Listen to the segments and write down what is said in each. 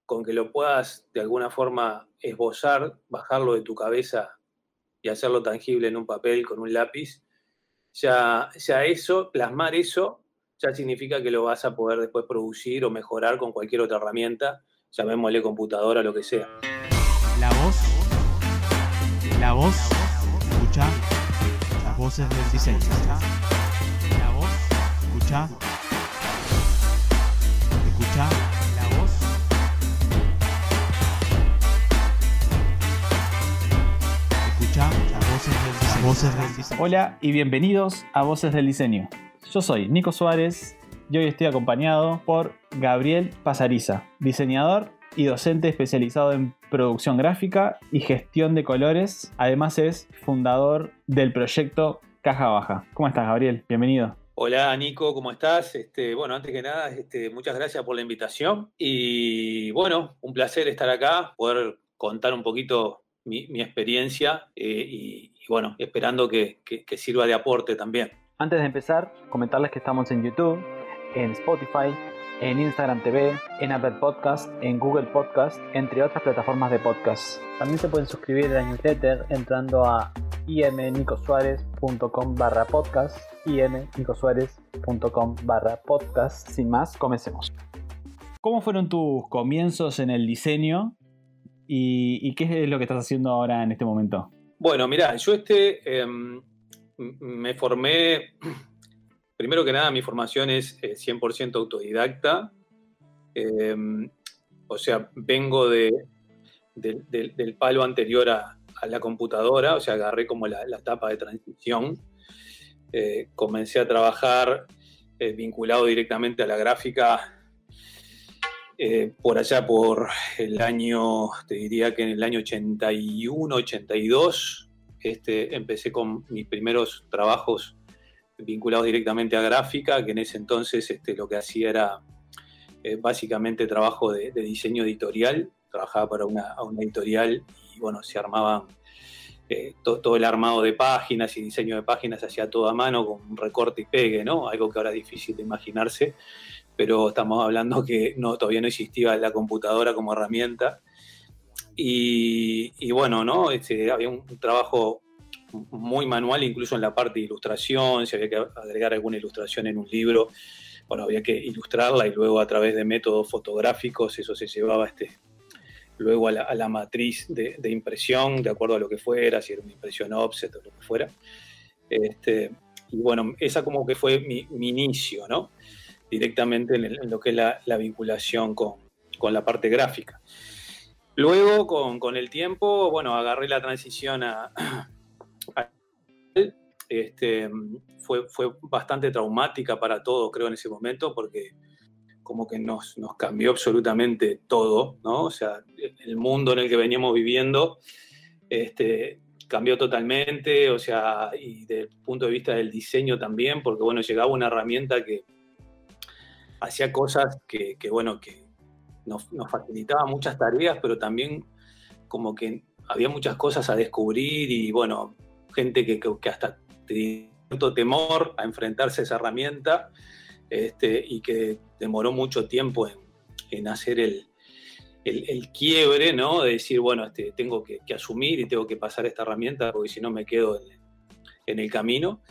con que lo puedas de alguna forma esbozar, bajarlo de tu cabeza y hacerlo tangible en un papel con un lápiz, ya eso, plasmar eso, ya significa que lo vas a poder después producir o mejorar con cualquier otra herramienta, llamémosle computadora, lo que sea. La voz, escucha las voces del diseño. La voz, escucha la voz. Escucha las voces del diseño. Hola y bienvenidos a Voces del Diseño. Yo soy Nico Suárez y hoy estoy acompañado por Gabriel Pasariza, diseñador y docente especializado en producción gráfica y gestión de colores. Además es fundador del proyecto Caja Baja. ¿Cómo estás, Gabriel? Bienvenido. Hola, Nico, ¿cómo estás? Bueno, antes que nada, muchas gracias por la invitación y bueno, un placer estar acá, poder contar un poquito mi experiencia y bueno, esperando que sirva de aporte también. Antes de empezar, comentarles que estamos en YouTube, en Spotify, en Instagram TV, en Apple Podcast, en Google Podcast, entre otras plataformas de podcast. También se pueden suscribir a la newsletter entrando a imnicosuarez.com/podcast, imnicosuarez.com/podcast. Sin más, comencemos. ¿Cómo fueron tus comienzos en el diseño y qué es lo que estás haciendo ahora en este momento? Bueno, mirá, yo me formé. Primero que nada, mi formación es 100% autodidacta. O sea, vengo del palo anterior a la computadora, o sea, agarré como la etapa de transición. Comencé a trabajar vinculado directamente a la gráfica por allá por el año, te diría que en el año 81, 82, empecé con mis primeros trabajos vinculados directamente a gráfica, que en ese entonces lo que hacía era básicamente trabajo de diseño editorial. Trabajaba para una editorial y bueno, se armaban todo el armado de páginas y diseño de páginas se hacía todo a mano con un recorte y pegue, ¿no? Algo que ahora es difícil de imaginarse, pero estamos hablando que todavía no existía la computadora como herramienta. Y bueno, ¿no? Había un trabajo muy manual, incluso en la parte de ilustración. Si había que agregar alguna ilustración en un libro, bueno, había que ilustrarla y luego a través de métodos fotográficos eso se llevaba luego a la matriz de impresión, de acuerdo a lo que fuera, si era una impresión offset o lo que fuera. Y bueno, esa como que fue mi inicio, ¿no? Directamente en lo que es la vinculación con la parte gráfica. Luego, con el tiempo, bueno, agarré la transición fue bastante traumática para todos, creo, en ese momento, porque como que nos cambió absolutamente todo, ¿no? O sea, el mundo en el que veníamos viviendo cambió totalmente, o sea, y desde el punto de vista del diseño también, porque, bueno, llegaba una herramienta que hacía cosas que nos facilitaba muchas tareas, pero también como que había muchas cosas a descubrir y, bueno, gente que hasta tenía cierto temor a enfrentarse a esa herramienta y que demoró mucho tiempo en hacer el quiebre, ¿no? De decir, bueno, tengo que asumir y tengo que pasar esta herramienta porque si no me quedo en el camino.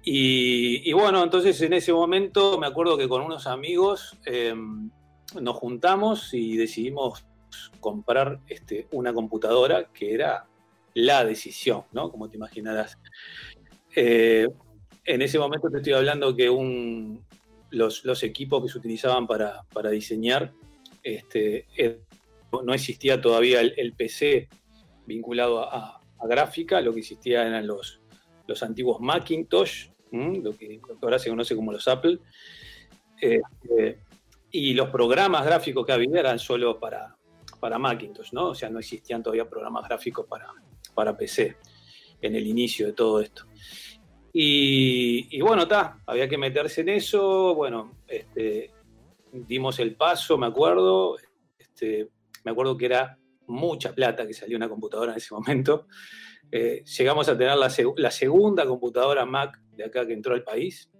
Y bueno, entonces en ese momento me acuerdo que con unos amigos nos juntamos y decidimos comprar una computadora, que era la decisión, ¿no? Como te imaginarás. En ese momento te estoy hablando que los equipos que se utilizaban para diseñar, no existía todavía el PC vinculado a gráfica. Lo que existía eran los antiguos Macintosh, lo que ahora se conoce como los Apple, y los programas gráficos que había eran solo para Macintosh, ¿no? O sea, no existían todavía programas gráficos para PC en el inicio de todo esto. Y bueno, había que meterse en eso. Bueno, dimos el paso, me acuerdo que era mucha plata que salió una computadora en ese momento. Llegamos a tener la segunda computadora Mac de acá que entró al país.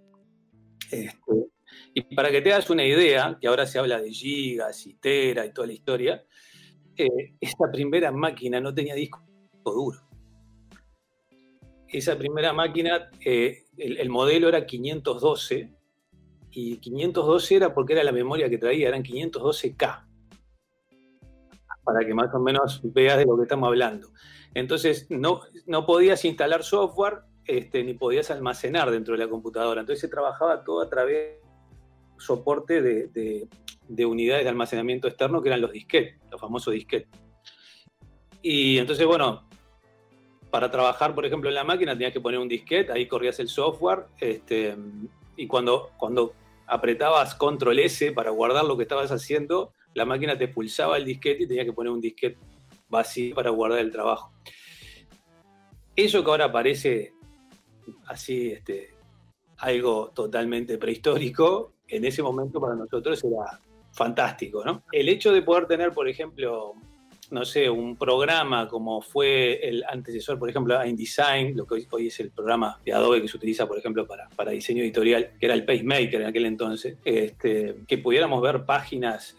Y para que te hagas una idea, que ahora se habla de gigas y tera y toda la historia, esta primera máquina no tenía disco duro. Esa primera máquina, el modelo era 512, y 512 era porque era la memoria que traía, eran 512K, para que más o menos veas de lo que estamos hablando. Entonces no podías instalar software, ni podías almacenar dentro de la computadora. Entonces se trabajaba todo a través de soporte de unidades de almacenamiento externo, que eran los disquetes, los famosos disquetes. Y entonces, bueno, para trabajar, por ejemplo, en la máquina tenías que poner un disquete, ahí corrías el software, y cuando apretabas Control S para guardar lo que estabas haciendo, la máquina te pulsaba el disquete y tenías que poner un disquete vacío para guardar el trabajo. Eso que ahora parece así, algo totalmente prehistórico, en ese momento para nosotros era fantástico, ¿no? El hecho de poder tener, por ejemplo, no sé, un programa como fue el antecesor, por ejemplo, a InDesign, lo que hoy es el programa de Adobe que se utiliza, por ejemplo, para diseño editorial, que era el PageMaker en aquel entonces, que pudiéramos ver páginas,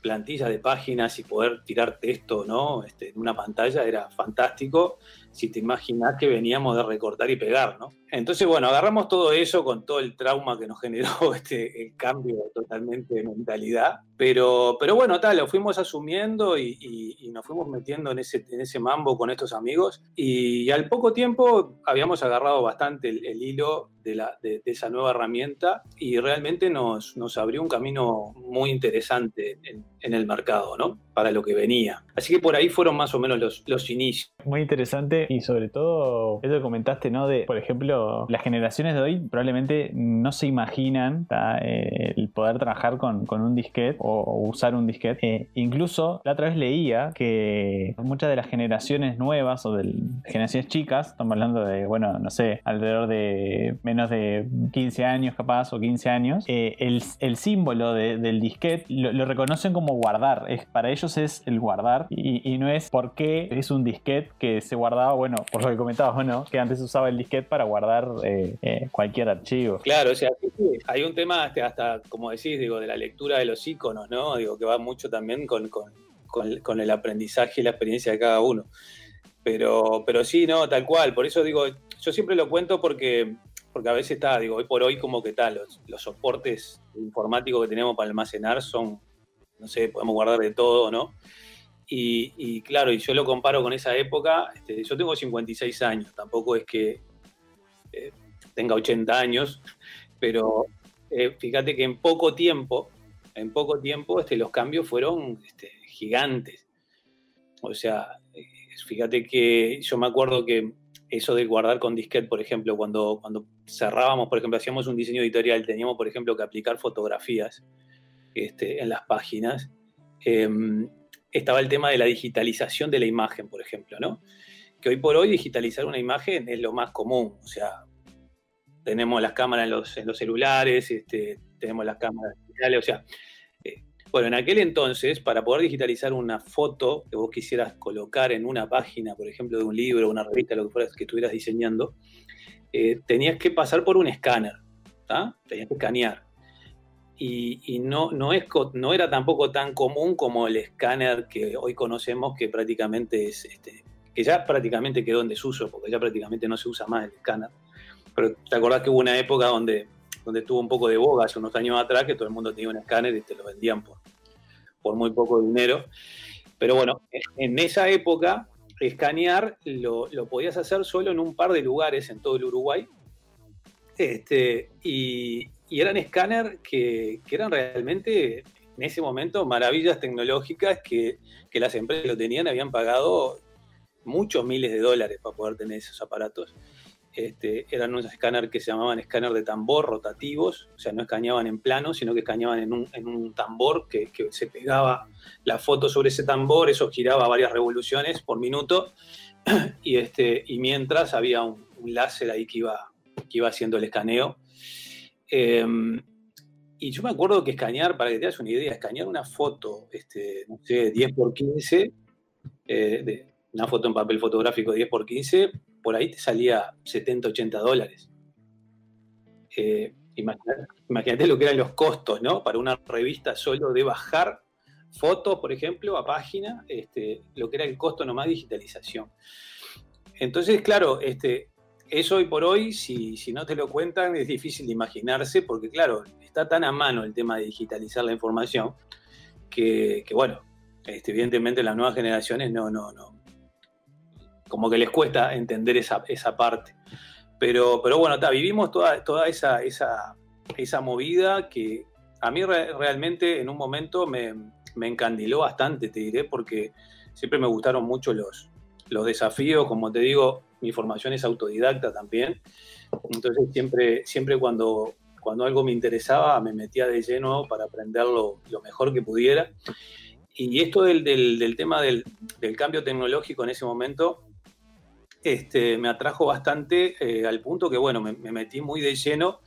plantillas de páginas y poder tirar texto, ¿no? En una pantalla era fantástico, si te imaginás que veníamos de recortar y pegar, ¿no? Entonces, bueno, agarramos todo eso con todo el trauma que nos generó el cambio totalmente de mentalidad, pero bueno, lo fuimos asumiendo y nos fuimos metiendo en ese mambo con estos amigos, y al poco tiempo habíamos agarrado bastante el hilo de esa nueva herramienta, y realmente nos abrió un camino muy interesante en el mercado, ¿no? Para lo que venía. Así que por ahí fueron más o menos los inicios. Muy interesante, y sobre todo eso que comentaste, ¿no? De, por ejemplo, las generaciones de hoy probablemente no se imaginan el poder trabajar con un disquete o usar un disquete. Incluso la otra vez leía que muchas de las generaciones nuevas o de generaciones chicas, estamos hablando de, bueno, no sé, alrededor de menos de 15 años capaz o 15 años, el símbolo del disquete lo reconocen como guardar. Para ellos es el guardar, y no es porque es un disquete que se guardaba, bueno, por lo que comentabas, bueno, que antes usaba el disquete para guardar cualquier archivo. Claro, o sea, hay un tema hasta, como decís, digo, de la lectura de los iconos, ¿no? Digo, que va mucho también con el aprendizaje y la experiencia de cada uno. Pero sí, no, tal cual. Por eso digo, yo siempre lo cuento porque a veces digo, hoy por hoy como que los soportes informáticos que tenemos para almacenar son, no sé, podemos guardar de todo, ¿no? Y claro, y yo lo comparo con esa época. Yo tengo 56 años, tampoco es que tenga 80 años, pero fíjate que en poco tiempo los cambios fueron gigantes. O sea, fíjate que yo me acuerdo que eso de guardar con disquete, por ejemplo, cuando cerrábamos, por ejemplo, hacíamos un diseño editorial, teníamos, por ejemplo, que aplicar fotografías en las páginas. Estaba el tema de la digitalización de la imagen, por ejemplo, ¿no? Que hoy por hoy digitalizar una imagen es lo más común. O sea, tenemos las cámaras en los celulares, tenemos las cámaras digitales, o sea, bueno, en aquel entonces, para poder digitalizar una foto que vos quisieras colocar en una página, por ejemplo, de un libro, una revista, lo que fuera que estuvieras diseñando, tenías que pasar por un escáner, ¿tá? Tenías que escanear. Y no era tampoco tan común como el escáner que hoy conocemos, que prácticamente que ya prácticamente quedó en desuso, porque ya prácticamente no se usa más el escáner. Pero te acordás que hubo una época donde tuvo un poco de boga hace unos años atrás, que todo el mundo tenía un escáner y te lo vendían por muy poco dinero. Pero bueno, en esa época, escanear lo podías hacer solo en un par de lugares en todo el Uruguay. Y eran escáner que eran realmente, en ese momento, maravillas tecnológicas que las empresas que lo tenían habían pagado muchos miles de dólares para poder tener esos aparatos. Eran unos escáneres que se llamaban escáner de tambor rotativos, o sea, no escaneaban en plano, sino que escaneaban en un tambor que se pegaba la foto sobre ese tambor, eso giraba varias revoluciones por minuto, y mientras había un láser ahí que iba haciendo el escaneo. Y yo me acuerdo que escanear, para que te hagas una idea, escanear una foto, no sé, 10x15, una foto en papel fotográfico 10x15, por ahí te salía $70, $80. Imagínate lo que eran los costos, ¿no? Para una revista solo de bajar fotos, por ejemplo, a página, lo que era el costo nomás de digitalización. Entonces, claro, eso hoy por hoy, si no te lo cuentan, es difícil de imaginarse, porque claro, está tan a mano el tema de digitalizar la información, que bueno, evidentemente las nuevas generaciones no, como que les cuesta entender esa parte. Pero bueno, vivimos toda esa movida que a mí realmente en un momento me encandiló bastante, te diré, porque siempre me gustaron mucho los desafíos. Como te digo, mi formación es autodidacta también. Entonces siempre cuando algo me interesaba me metía de lleno para aprenderlo lo mejor que pudiera. Y esto del tema del cambio tecnológico en ese momento me atrajo bastante, al punto que, bueno, me metí muy de lleno,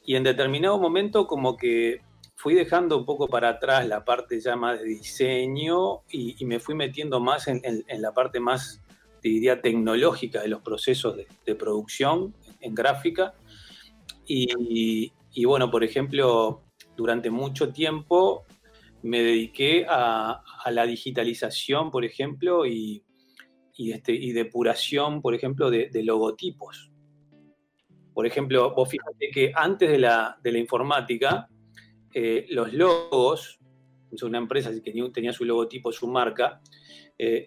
y en determinado momento como que fui dejando un poco para atrás la parte ya más de diseño y me fui metiendo más en la parte más, te diría, tecnológica de los procesos de producción en gráfica. Y bueno, por ejemplo, durante mucho tiempo me dediqué a la digitalización, por ejemplo, y depuración, por ejemplo, de logotipos. Por ejemplo, vos fíjate que antes de la informática, los logos, una empresa que tenía su logotipo, su marca,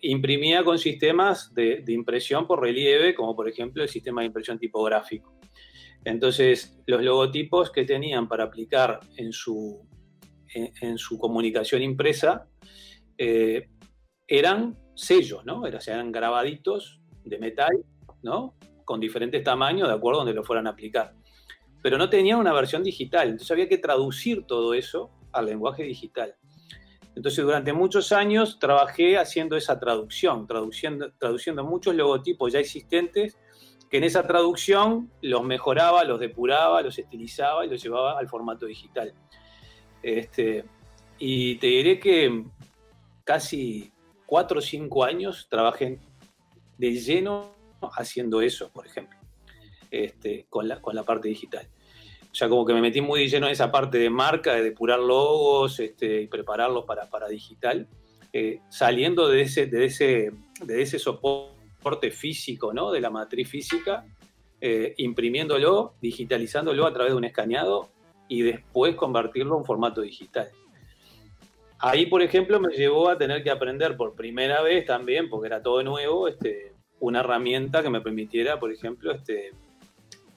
imprimía con sistemas de impresión por relieve, como por ejemplo el sistema de impresión tipográfico. Entonces, los logotipos que tenían para aplicar en su comunicación impresa eran sellos, ¿no? Eran grabaditos de metal, ¿no? Con diferentes tamaños de acuerdo a donde lo fueran a aplicar. Pero no tenía una versión digital, entonces había que traducir todo eso al lenguaje digital. Entonces durante muchos años trabajé haciendo esa traducción, traduciendo muchos logotipos ya existentes, que en esa traducción los mejoraba, los depuraba, los estilizaba y los llevaba al formato digital. Y te diré que casi 4 o 5 años trabajé de lleno haciendo eso, por ejemplo, con la parte digital. O sea, como que me metí muy de lleno en esa parte de marca, de depurar logos y prepararlos para digital, saliendo de ese soporte físico, ¿no? De la matriz física, imprimiéndolo, digitalizándolo a través de un escaneado y después convertirlo en formato digital. Ahí, por ejemplo, me llevó a tener que aprender por primera vez también, porque era todo nuevo, una herramienta que me permitiera, por ejemplo,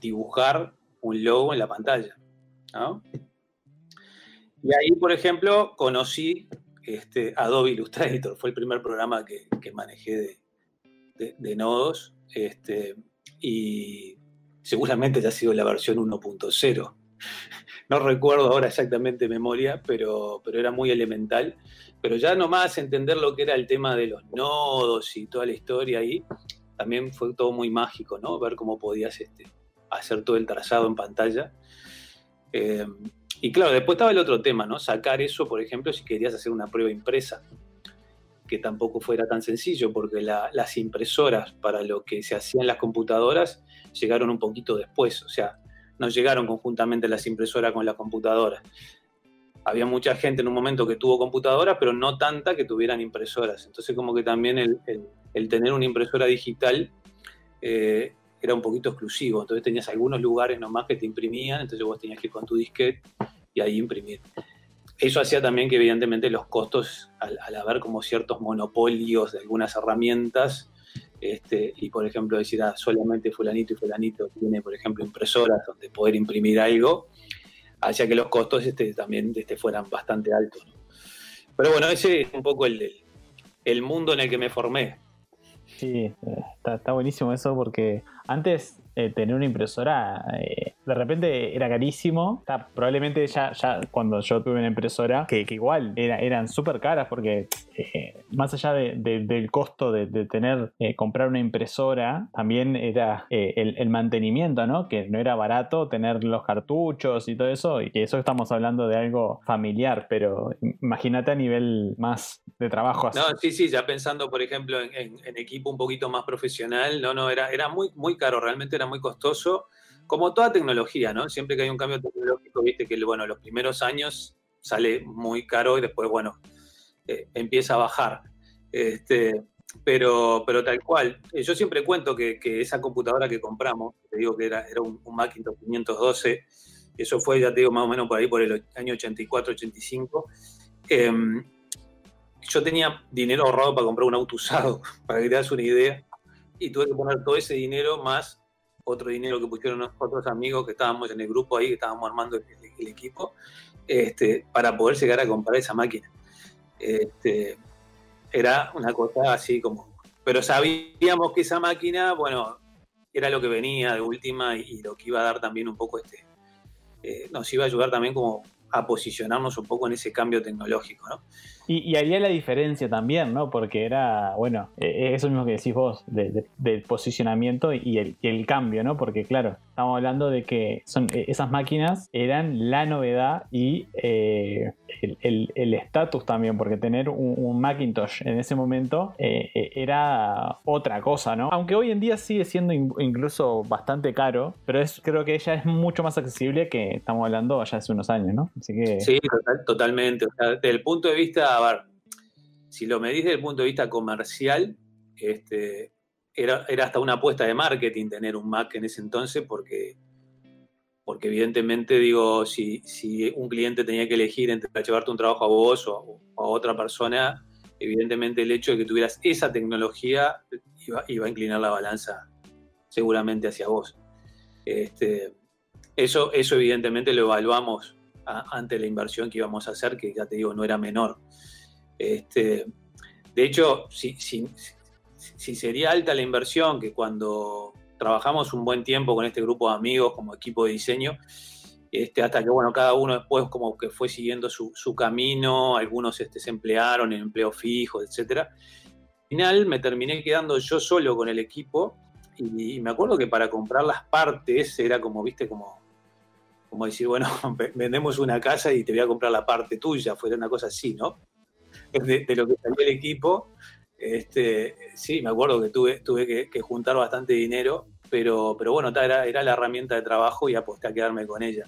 dibujar un logo en la pantalla, ¿no? Y ahí, por ejemplo, conocí Adobe Illustrator. Fue el primer programa que manejé de nodos, y seguramente ya ha sido la versión 1.0. No recuerdo ahora exactamente memoria, pero era muy elemental. Pero ya nomás entender lo que era el tema de los nodos y toda la historia ahí, también fue todo muy mágico, ¿no? Ver cómo podías hacer todo el trazado en pantalla. Y claro, después estaba el otro tema, ¿no? Sacar eso, por ejemplo, si querías hacer una prueba impresa, que tampoco fuera tan sencillo, porque las impresoras para lo que se hacían las computadoras llegaron un poquito después. O sea, no llegaron conjuntamente las impresoras con las computadoras. Había mucha gente en un momento que tuvo computadoras, pero no tanta que tuvieran impresoras. Entonces, como que también el tener una impresora digital era un poquito exclusivo. Entonces tenías algunos lugares nomás que te imprimían, entonces vos tenías que ir con tu disquete y ahí imprimir. Eso hacía también que evidentemente los costos, al haber como ciertos monopolios de algunas herramientas, y por ejemplo decir, solamente fulanito y fulanito tiene, por ejemplo, impresoras donde poder imprimir algo, hacía que los costos también fueran bastante altos, ¿no? Pero bueno, ese es un poco el mundo en el que me formé. Sí, está buenísimo eso, porque antes tener una impresora de repente era carísimo. Probablemente ya cuando yo tuve una impresora, que igual eran súper caras, porque más allá del costo de comprar una impresora, también era el mantenimiento, ¿no? Que no era barato tener los cartuchos y todo eso, y que eso estamos hablando de algo familiar, pero imagínate a nivel más de trabajo así. No, sí, ya pensando, por ejemplo, en equipo un poquito más profesional, era muy, muy caro, realmente era muy costoso como toda tecnología, ¿no? Siempre que hay un cambio tecnológico, viste que, bueno, los primeros años sale muy caro y después, bueno, empieza a bajar. Pero tal cual. Yo siempre cuento que esa computadora que compramos, te digo que era un Macintosh 512, eso fue, ya te digo, más o menos por ahí, por el año 84, 85. Yo tenía dinero ahorrado para comprar un auto usado, para que te das una idea, y tuve que poner todo ese dinero más otro dinero que pusieron otros amigos que estábamos en el grupo ahí, que estábamos armando el equipo, para poder llegar a comprar esa máquina. Era una cosa así como... Pero sabíamos que esa máquina, bueno, era lo que venía de última y lo que iba a dar también un poco nos iba a ayudar también como a posicionarnos un poco en ese cambio tecnológico, ¿no? Y haría la diferencia también, ¿no? Porque era, bueno, eso mismo que decís vos, del posicionamiento y el cambio, ¿no? Porque claro, estamos hablando de que esas máquinas eran la novedad y el estatus también, porque tener un Macintosh en ese momento era otra cosa, ¿no? Aunque hoy en día sigue siendo incluso bastante caro, pero creo que ya es mucho más accesible que estamos hablando ya hace unos años, ¿no? Así que... Sí, totalmente. O sea, desde el punto de vista, a ver, si lo medís desde el punto de vista comercial, era hasta una apuesta de marketing tener un Mac en ese entonces, porque evidentemente, digo, si un cliente tenía que elegir entre llevarte un trabajo a vos o a otra persona, evidentemente el hecho de que tuvieras esa tecnología iba a inclinar la balanza seguramente hacia vos. Eso evidentemente lo evaluamos ante la inversión que íbamos a hacer, que ya te digo, no era menor. De hecho, si sería alta la inversión, que cuando trabajamos un buen tiempo con este grupo de amigos como equipo de diseño, hasta que, bueno, cada uno después como que fue siguiendo su camino, algunos se emplearon en empleo fijo, etc. Al final me terminé quedando yo solo con el equipo y me acuerdo que para comprar las partes era como, viste, como decir, bueno, vendemos una casa y te voy a comprar la parte tuya, fuera una cosa así, ¿no? De lo que salió el equipo, sí, me acuerdo que tuve que juntar bastante dinero, pero bueno, era la herramienta de trabajo y aposté a quedarme con ella.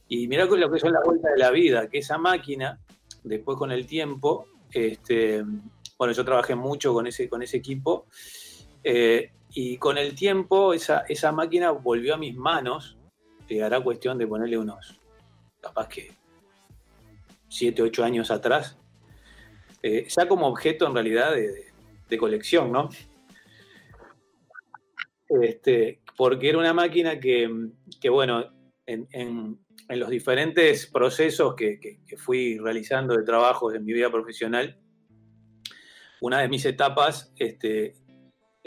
Y mirá lo que son las vueltas de la vida, que esa máquina, después con el tiempo, bueno, yo trabajé mucho con ese equipo, y con el tiempo esa máquina volvió a mis manos. Hará cuestión de ponerle unos, capaz que 7, 8 años atrás, ya como objeto en realidad de colección, ¿no? Porque era una máquina que bueno, en los diferentes procesos que fui realizando de trabajos en mi vida profesional, una de mis etapas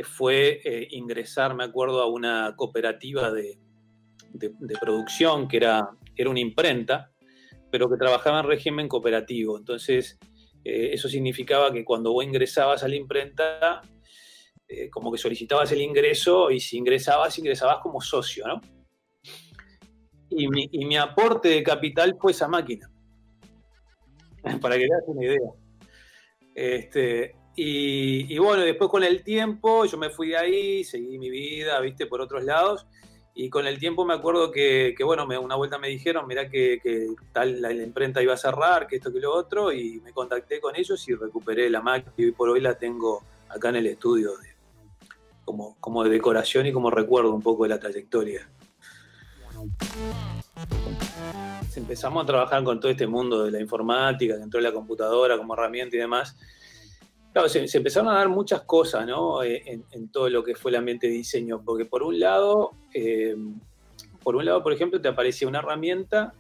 fue ingresar, me acuerdo, a una cooperativa de producción que era una imprenta, pero que trabajaba en régimen cooperativo. Entonces, eso significaba que cuando vos ingresabas a la imprenta, como que solicitabas el ingreso y si ingresabas como socio, ¿no? Y mi aporte de capital fue esa máquina, para que te hagas una idea. Y bueno, después con el tiempo yo me fui de ahí, seguí mi vida, viste, por otros lados. Y con el tiempo me acuerdo que bueno, una vuelta me dijeron, mirá que tal la imprenta iba a cerrar, que esto, que lo otro, y me contacté con ellos y recuperé la máquina y hoy por hoy la tengo acá en el estudio como de decoración y como recuerdo un poco de la trayectoria. Empezamos a trabajar con todo este mundo de la informática, dentro de la computadora como herramienta y demás. Claro, se empezaron a dar muchas cosas, ¿no? En todo lo que fue el ambiente de diseño, porque por un lado, por ejemplo, te aparecía una herramienta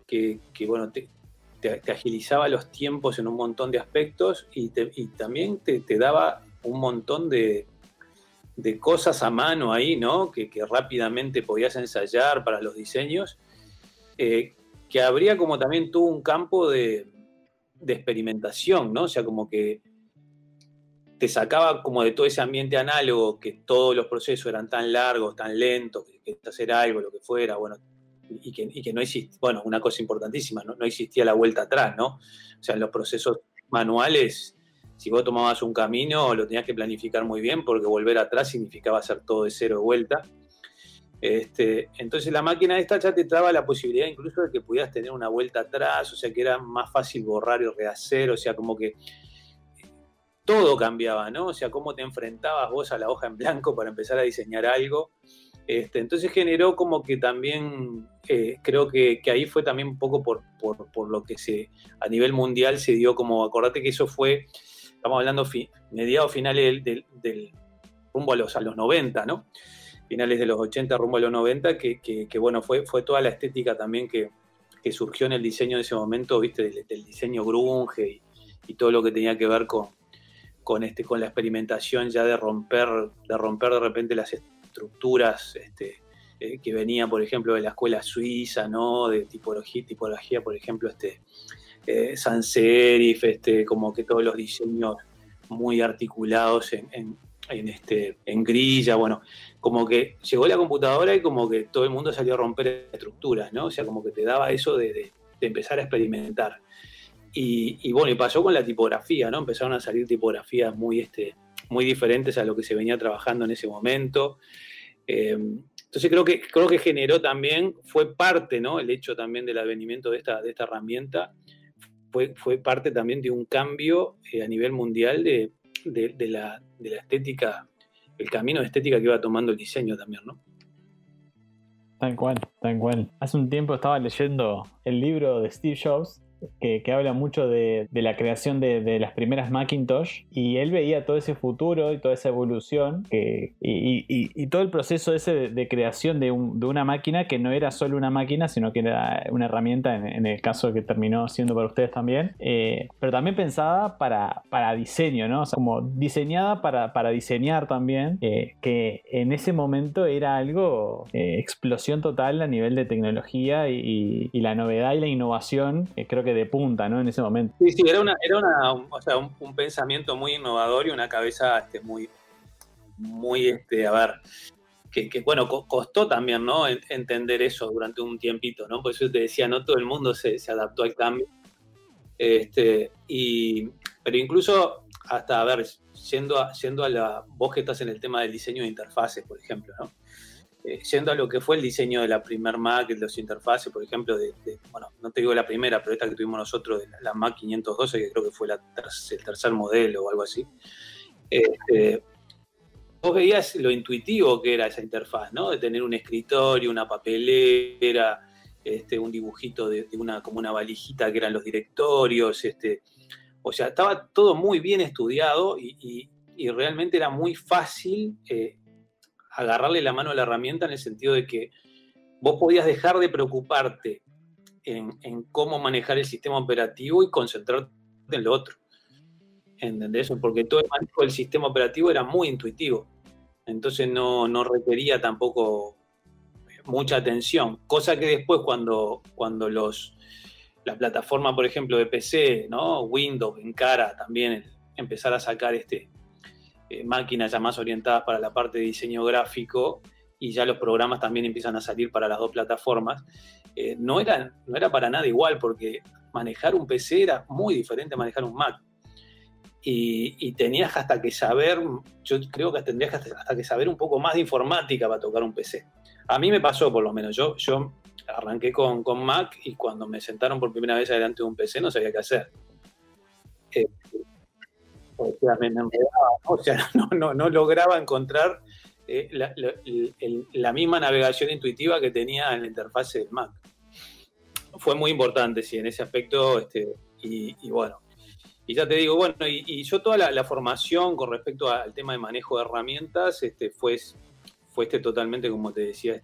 que bueno, te agilizaba los tiempos en un montón de aspectos y también te daba un montón de cosas a mano ahí, ¿no? Que rápidamente podías ensayar para los diseños, que abría como también tuvo un campo de experimentación, ¿no? O sea, como que te sacaba como de todo ese ambiente análogo, que todos los procesos eran tan largos, tan lentos, que hacer algo, lo que fuera, bueno, y que no existía, bueno, una cosa importantísima, no existía la vuelta atrás, ¿no? O sea, en los procesos manuales, si vos tomabas un camino, lo tenías que planificar muy bien, porque volver atrás significaba hacer todo de cero de vuelta. Entonces la máquina esta ya te daba la posibilidad incluso de que pudieras tener una vuelta atrás, o sea que era más fácil borrar y rehacer, o sea como que todo cambiaba, ¿no? O sea, cómo te enfrentabas vos a la hoja en blanco para empezar a diseñar algo. Entonces generó como que también, creo que ahí fue también un poco por lo que a nivel mundial se dio, como acordate que eso fue, estamos hablando mediados finales del rumbo a los 90, ¿no? Finales de los 80 rumbo a los 90, que bueno, fue toda la estética también que surgió en el diseño de ese momento, ¿viste? Del diseño grunge y todo lo que tenía que ver con la experimentación ya de romper de repente las estructuras que venía, por ejemplo, de la escuela suiza, ¿no? De tipología, por ejemplo, sans serif, como que todos los diseños muy articulados en grilla, bueno, como que llegó la computadora y como que todo el mundo salió a romper estructuras, ¿no? O sea, como que te daba eso de empezar a experimentar. Y bueno, y pasó con la tipografía, ¿no? Empezaron a salir tipografías muy diferentes a lo que se venía trabajando en ese momento. Entonces creo que generó también, fue parte, ¿no? El hecho también del advenimiento de esta herramienta fue parte también de un cambio a nivel mundial de la estética, el camino de estética que iba tomando el diseño también, ¿no? Tal cual, tal cual. Hace un tiempo estaba leyendo el libro de Steve Jobs, que habla mucho de la creación de las primeras Macintosh, y él veía todo ese futuro y toda esa evolución y todo el proceso ese de creación de una máquina que no era solo una máquina, sino que era una herramienta, en el caso que terminó siendo para ustedes también, pero también pensada para diseño, ¿no? O sea, como diseñada para diseñar también, que en ese momento era algo explosión total a nivel de tecnología y la novedad y la innovación, creo que de punta, ¿no? En ese momento. Sí, era un pensamiento muy innovador y una cabeza muy, a ver, que bueno, costó también, ¿no? Entender eso durante un tiempito, ¿no? Por eso te decía, no todo el mundo se adaptó al cambio. Pero incluso hasta, a ver, yendo a vos que estás en el tema del diseño de interfaces, por ejemplo, ¿no? Yendo a lo que fue el diseño de la primer Mac, de los interfaces, por ejemplo, bueno, no te digo la primera, pero esta que tuvimos nosotros, la Mac 512, que creo que fue el tercer modelo o algo así. Vos veías lo intuitivo que era esa interfaz, ¿no? De tener un escritorio, una papelera, un dibujito como una valijita que eran los directorios, o sea, estaba todo muy bien estudiado y realmente era muy fácil agarrarle la mano a la herramienta en el sentido de que vos podías dejar de preocuparte en cómo manejar el sistema operativo y concentrarte en lo otro. ¿Entendés? Porque todo el manejo del sistema operativo era muy intuitivo. Entonces no requería tampoco mucha atención. Cosa que después cuando la plataforma, por ejemplo, de PC, ¿no? Windows encara también empezar a sacar máquinas ya más orientadas para la parte de diseño gráfico, y ya los programas también empiezan a salir para las dos plataformas, no era para nada igual, porque manejar un PC era muy diferente a manejar un Mac. Y tenías hasta que saber, yo creo que tendrías hasta que saber un poco más de informática para tocar un PC. A mí me pasó, por lo menos, yo arranqué con Mac y cuando me sentaron por primera vez delante de un PC no sabía qué hacer. O sea, me enredaba, o sea, no lograba encontrar la misma navegación intuitiva que tenía en la interfaz del Mac. Fue muy importante, sí, en ese aspecto, y bueno. Y ya te digo, bueno, y yo toda la formación con respecto al tema de manejo de herramientas fue totalmente, como te decía,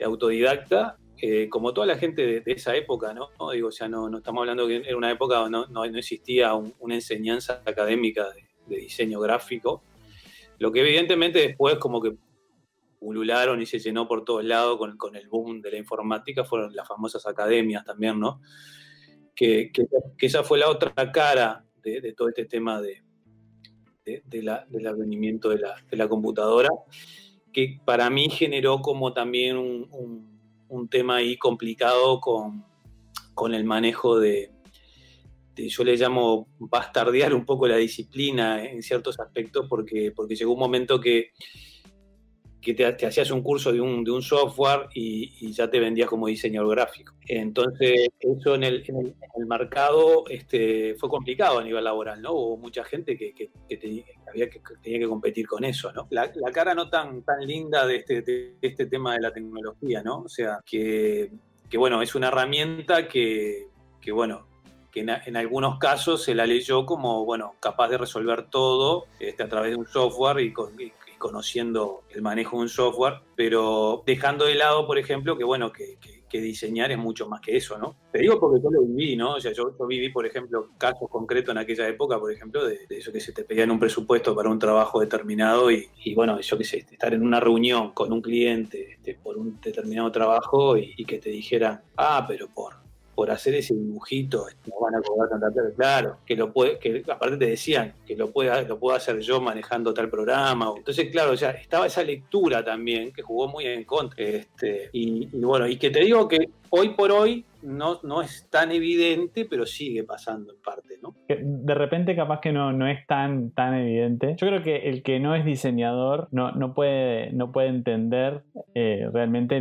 autodidacta, como toda la gente de esa época, ¿no? Digo, o sea, no estamos hablando que era una época donde no existía una enseñanza académica de diseño gráfico, lo que evidentemente después como que pulularon y se llenó por todos lados con el boom de la informática, fueron las famosas academias también, ¿no? Que esa fue la otra cara de todo este tema del advenimiento de la computadora, que para mí generó como también un tema ahí complicado con el manejo yo le llamo bastardear un poco la disciplina en ciertos aspectos, porque llegó un momento que que te hacías un curso de un software y ya te vendías como diseñador gráfico. Entonces, eso en el mercado fue complicado a nivel laboral, ¿no? Hubo mucha gente que tenía que competir con eso, ¿no? La cara no tan linda de este tema de la tecnología, ¿no? O sea, que bueno, es una herramienta que bueno, que en algunos casos se la leyó como, bueno, capaz de resolver todo a través de un software y conociendo el manejo de un software, pero dejando de lado, por ejemplo, que bueno, que diseñar es mucho más que eso, ¿no? Te digo porque yo lo viví, ¿no? O sea, yo viví, por ejemplo, casos concretos en aquella época, por ejemplo, de eso que se te pedían un presupuesto para un trabajo determinado y bueno, yo qué sé, estar en una reunión con un cliente por un determinado trabajo y que te dijeran, pero por hacer ese dibujito no van a cobrar tanta plata. Claro, que aparte te decían que lo puedo hacer yo manejando tal programa. Entonces, claro, ya estaba esa lectura también que jugó muy en contra. Y bueno, y que te digo que hoy por hoy no es tan evidente, pero sigue pasando en parte, ¿no? De repente capaz que no es tan evidente. Yo creo que el que no es diseñador no puede entender realmente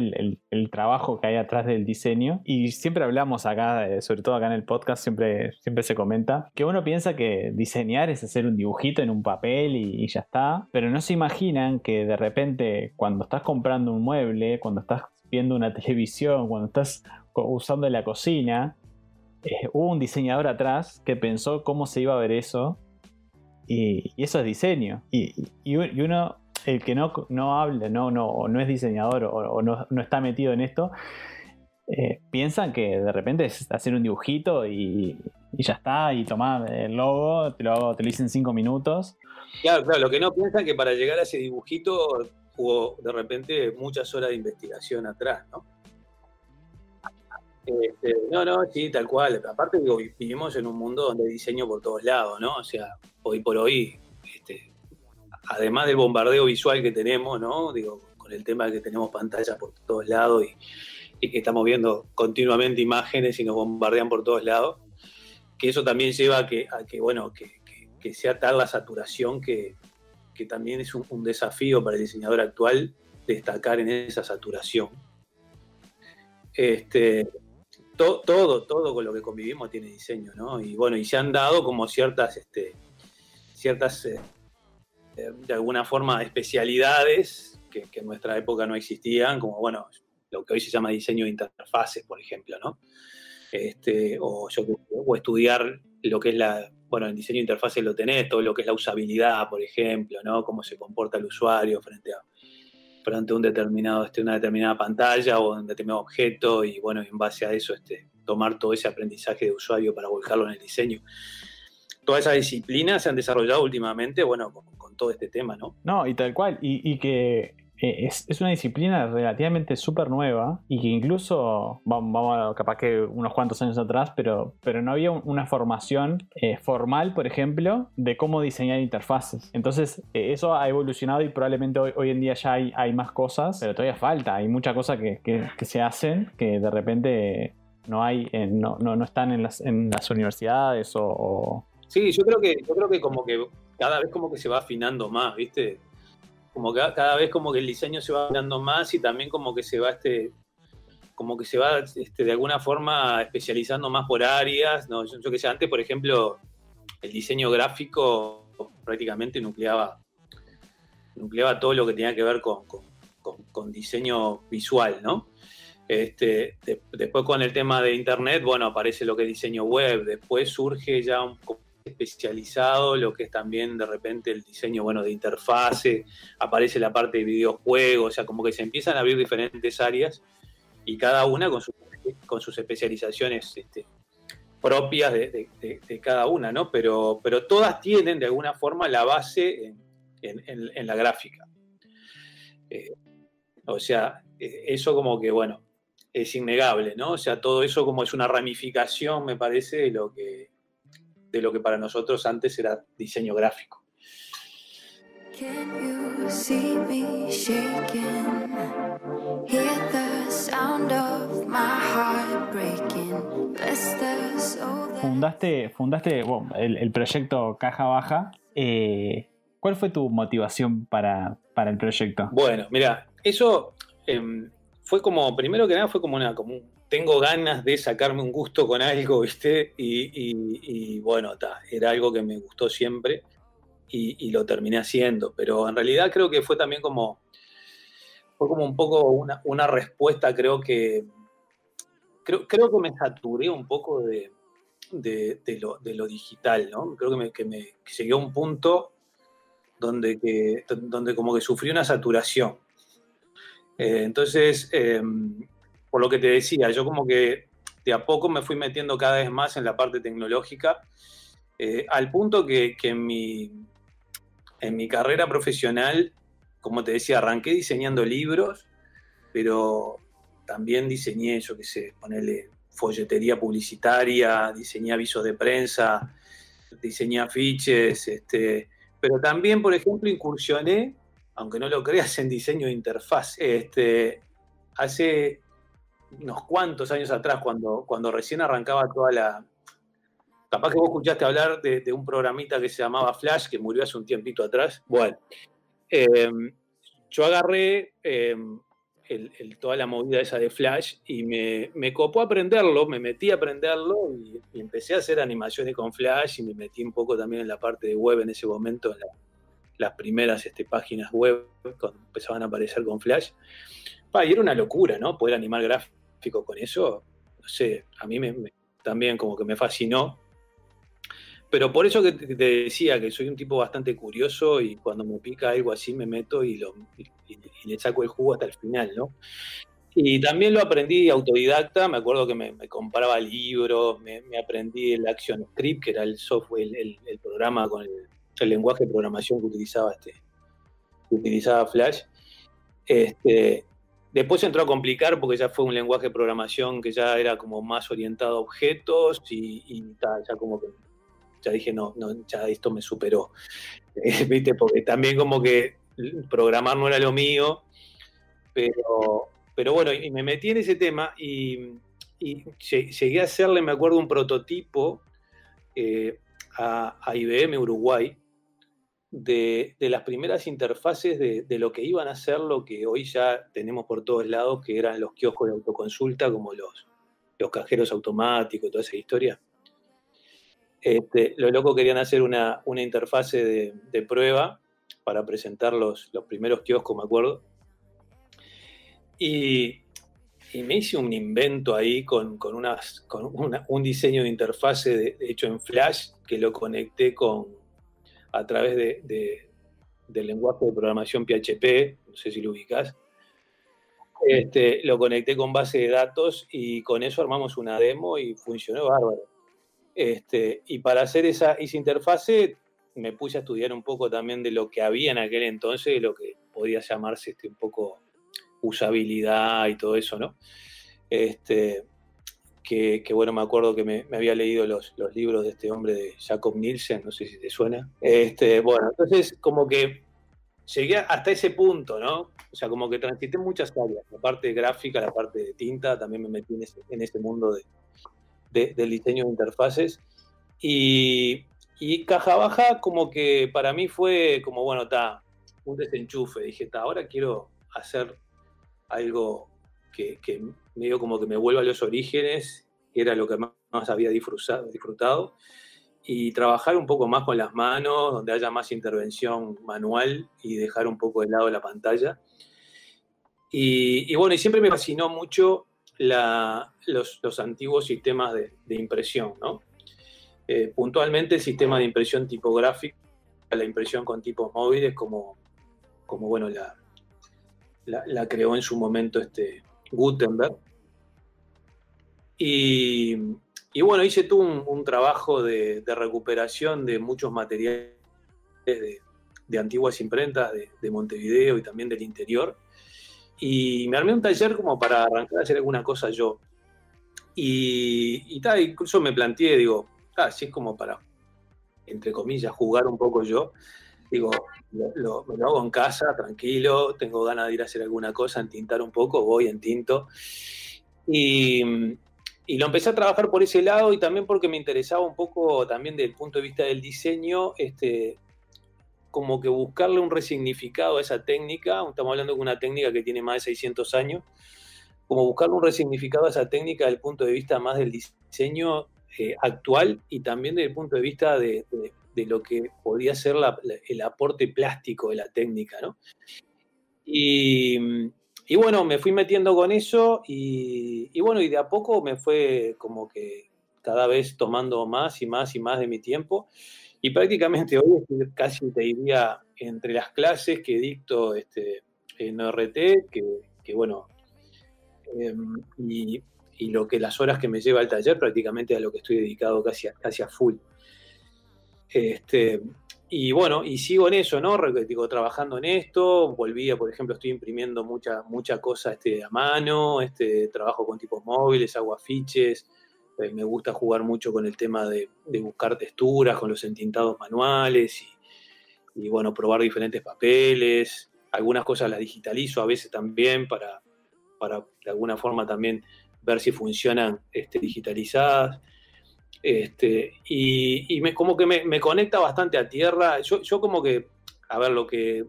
el trabajo que hay atrás del diseño. Y siempre hablamos acá, sobre todo acá en el podcast, siempre se comenta que uno piensa que diseñar es hacer un dibujito en un papel y ya está, pero no se imaginan que de repente cuando estás comprando un mueble, cuando estás viendo una televisión, cuando estás usando la cocina, hubo un diseñador atrás que pensó cómo se iba a ver eso y eso es diseño y uno, el que no habla, no es diseñador o no está metido en esto, piensan que de repente es hacer un dibujito y ya está, y tomar el logo, te lo hice en 5 minutos. Claro, lo que no piensan que para llegar a ese dibujito hubo de repente muchas horas de investigación atrás, ¿no? Sí, tal cual. Aparte, digo, vivimos en un mundo donde hay diseño por todos lados, ¿no? O sea, hoy por hoy, además del bombardeo visual que tenemos, ¿no? Digo, con el tema de que tenemos pantallas por todos lados y que estamos viendo continuamente imágenes y nos bombardean por todos lados, que eso también lleva a que sea tal la saturación que también es un desafío para el diseñador actual destacar en esa saturación. Todo con lo que convivimos tiene diseño, ¿no? Y bueno, y se han dado como ciertas de alguna forma especialidades que en nuestra época no existían, como bueno, lo que hoy se llama diseño de interfaces, por ejemplo, ¿no? O estudiar lo que es el diseño de interfaces lo tenés, todo lo que es la usabilidad, por ejemplo, ¿no? Cómo se comporta el usuario frente a una determinada pantalla o un determinado objeto y bueno, en base a eso tomar todo ese aprendizaje de usuario para volcarlo en el diseño. Todas esas disciplinas se han desarrollado últimamente, bueno, con todo este tema, ¿no? No, y tal cual, y que es una disciplina relativamente súper nueva y que incluso, vamos capaz que unos cuantos años atrás, pero no había una formación formal, por ejemplo, de cómo diseñar interfaces. Entonces, eso ha evolucionado y probablemente hoy en día ya hay más cosas, pero todavía falta. Hay muchas cosas que se hacen que de repente no hay, no están en las universidades o... Sí, yo creo que como que cada vez como que se va afinando más, ¿viste? Como que cada vez como que el diseño se va afinando más y también como que se va de alguna forma especializando más por áreas, ¿no? Yo que sé, antes, por ejemplo, el diseño gráfico prácticamente nucleaba todo lo que tenía que ver con diseño visual, ¿no? Después con el tema de internet, bueno, aparece lo que es diseño web, después surge ya un poco especializado lo que es también de repente el diseño, bueno, de interfase, aparece la parte de videojuegos, o sea, como que se empiezan a abrir diferentes áreas y cada una con sus especializaciones propias de cada una, ¿no? Pero todas tienen de alguna forma la base en la gráfica. O sea, eso como que, bueno, es innegable, ¿no? O sea, todo eso como es una ramificación, me parece, de lo que para nosotros antes era diseño gráfico. Fundaste bueno, el proyecto Caja Baja ¿Cuál fue tu motivación para el proyecto? Bueno, mira, eso fue como, primero que nada, fue como tengo ganas de sacarme un gusto con algo, ¿viste? Y bueno, era algo que me gustó siempre y lo terminé haciendo, pero en realidad creo que fue también fue como un poco una respuesta, creo que me saturé un poco de lo digital, ¿no? Creo que llegué a un punto donde como que sufrí una saturación. Entonces, por lo que te decía, yo como que de a poco me fui metiendo cada vez más en la parte tecnológica, al punto que en mi carrera profesional, como te decía, arranqué diseñando libros, pero también diseñé, yo qué sé, ponerle folletería publicitaria, diseñé avisos de prensa, diseñé afiches, pero también, por ejemplo, incursioné, aunque no lo creas, en diseño de interfaz. Hace unos cuantos años atrás, cuando recién arrancaba Capaz que vos escuchaste hablar de un programita que se llamaba Flash, que murió hace un tiempito atrás. Bueno, yo agarré toda la movida esa de Flash y me copó aprenderlo, me metí a aprenderlo y empecé a hacer animaciones con Flash y me metí un poco también en la parte de web en ese momento, en las primeras páginas web cuando empezaban a aparecer con Flash. Y era una locura, ¿no? Poder animar gráficos con eso, no sé, a mí también como que me fascinó. Pero por eso que te decía que soy un tipo bastante curioso y cuando me pica algo así me meto y le saco el jugo hasta el final, ¿no? Y también lo aprendí autodidacta, me acuerdo que me compraba libros, me aprendí el ActionScript, que era el software, el programa con el lenguaje de programación que utilizaba Flash. Después entró a complicar porque ya fue un lenguaje de programación que ya era como más orientado a objetos y ya como que ya dije, no, ya esto me superó. ¿Viste? Porque también como que programar no era lo mío, pero bueno, y me metí en ese tema y llegué a hacerle, me acuerdo, un prototipo a IBM Uruguay de las primeras interfaces de lo que iban a ser lo que hoy ya tenemos por todos lados, que eran los kioscos de autoconsulta, como los cajeros automáticos, toda esa historia. Los locos querían hacer una interfase de prueba para presentar los primeros kioscos, me acuerdo. Y me hice un invento ahí con un diseño de interfase hecho en Flash que lo conecté a través del lenguaje de programación PHP, no sé si lo ubicás. Lo conecté con base de datos y con eso armamos una demo y funcionó bárbaro. Y para hacer esa interfase me puse a estudiar un poco también de lo que había en aquel entonces, de lo que podía llamarse un poco usabilidad y todo eso, ¿no? Que bueno, me acuerdo que me había leído los libros de este hombre de Jakob Nielsen, no sé si te suena. Bueno, entonces como que llegué hasta ese punto, ¿no? O sea, como que transité muchas áreas, la parte gráfica, la parte de tinta, también me metí en ese mundo del diseño de interfaces. Y Caja Baja como que para mí fue como, bueno, un desenchufe. Dije, ahora quiero hacer algo que medio como que me vuelva a los orígenes, que era lo que más había disfrutado, y trabajar un poco más con las manos, donde haya más intervención manual y dejar un poco de lado la pantalla. Y bueno, y siempre me fascinó mucho los antiguos sistemas de impresión, ¿no? Puntualmente el sistema de impresión tipográfica, la impresión con tipos móviles, como bueno, la creó en su momento Gutenberg. Y bueno, hice tú un trabajo de recuperación de muchos materiales de antiguas imprentas de Montevideo y también del interior. Y me armé un taller como para arrancar a hacer alguna cosa yo. Y incluso me planteé, digo, si es como para, entre comillas, jugar un poco yo. Digo, me lo hago en casa, tranquilo, tengo ganas de ir a hacer alguna cosa, entintar un poco, voy, entinto. Y lo empecé a trabajar por ese lado y también porque me interesaba un poco también desde el punto de vista del diseño, como que buscarle un resignificado a esa técnica. Estamos hablando de una técnica que tiene más de 600 años, como buscarle un resignificado a esa técnica desde el punto de vista más del diseño actual y también desde el punto de vista de lo que podría ser el aporte plástico de la técnica, ¿no? Y bueno, me fui metiendo con eso y bueno, y de a poco me fue como que cada vez tomando más y más y más de mi tiempo. Y prácticamente hoy estoy casi, te diría, entre las clases que dicto en ORT, que bueno, y lo que las horas que me lleva el taller, prácticamente a lo que estoy dedicado casi a full. Y bueno, y sigo en eso, ¿no? Digo, trabajando en esto, por ejemplo, estoy imprimiendo mucha cosa a mano, trabajo con tipos móviles, hago afiches, me gusta jugar mucho con el tema de buscar texturas, con los entintados manuales y bueno, probar diferentes papeles, algunas cosas las digitalizo a veces también para de alguna forma también ver si funcionan digitalizadas. Y como que me conecta bastante a tierra. Yo como que, a ver, lo que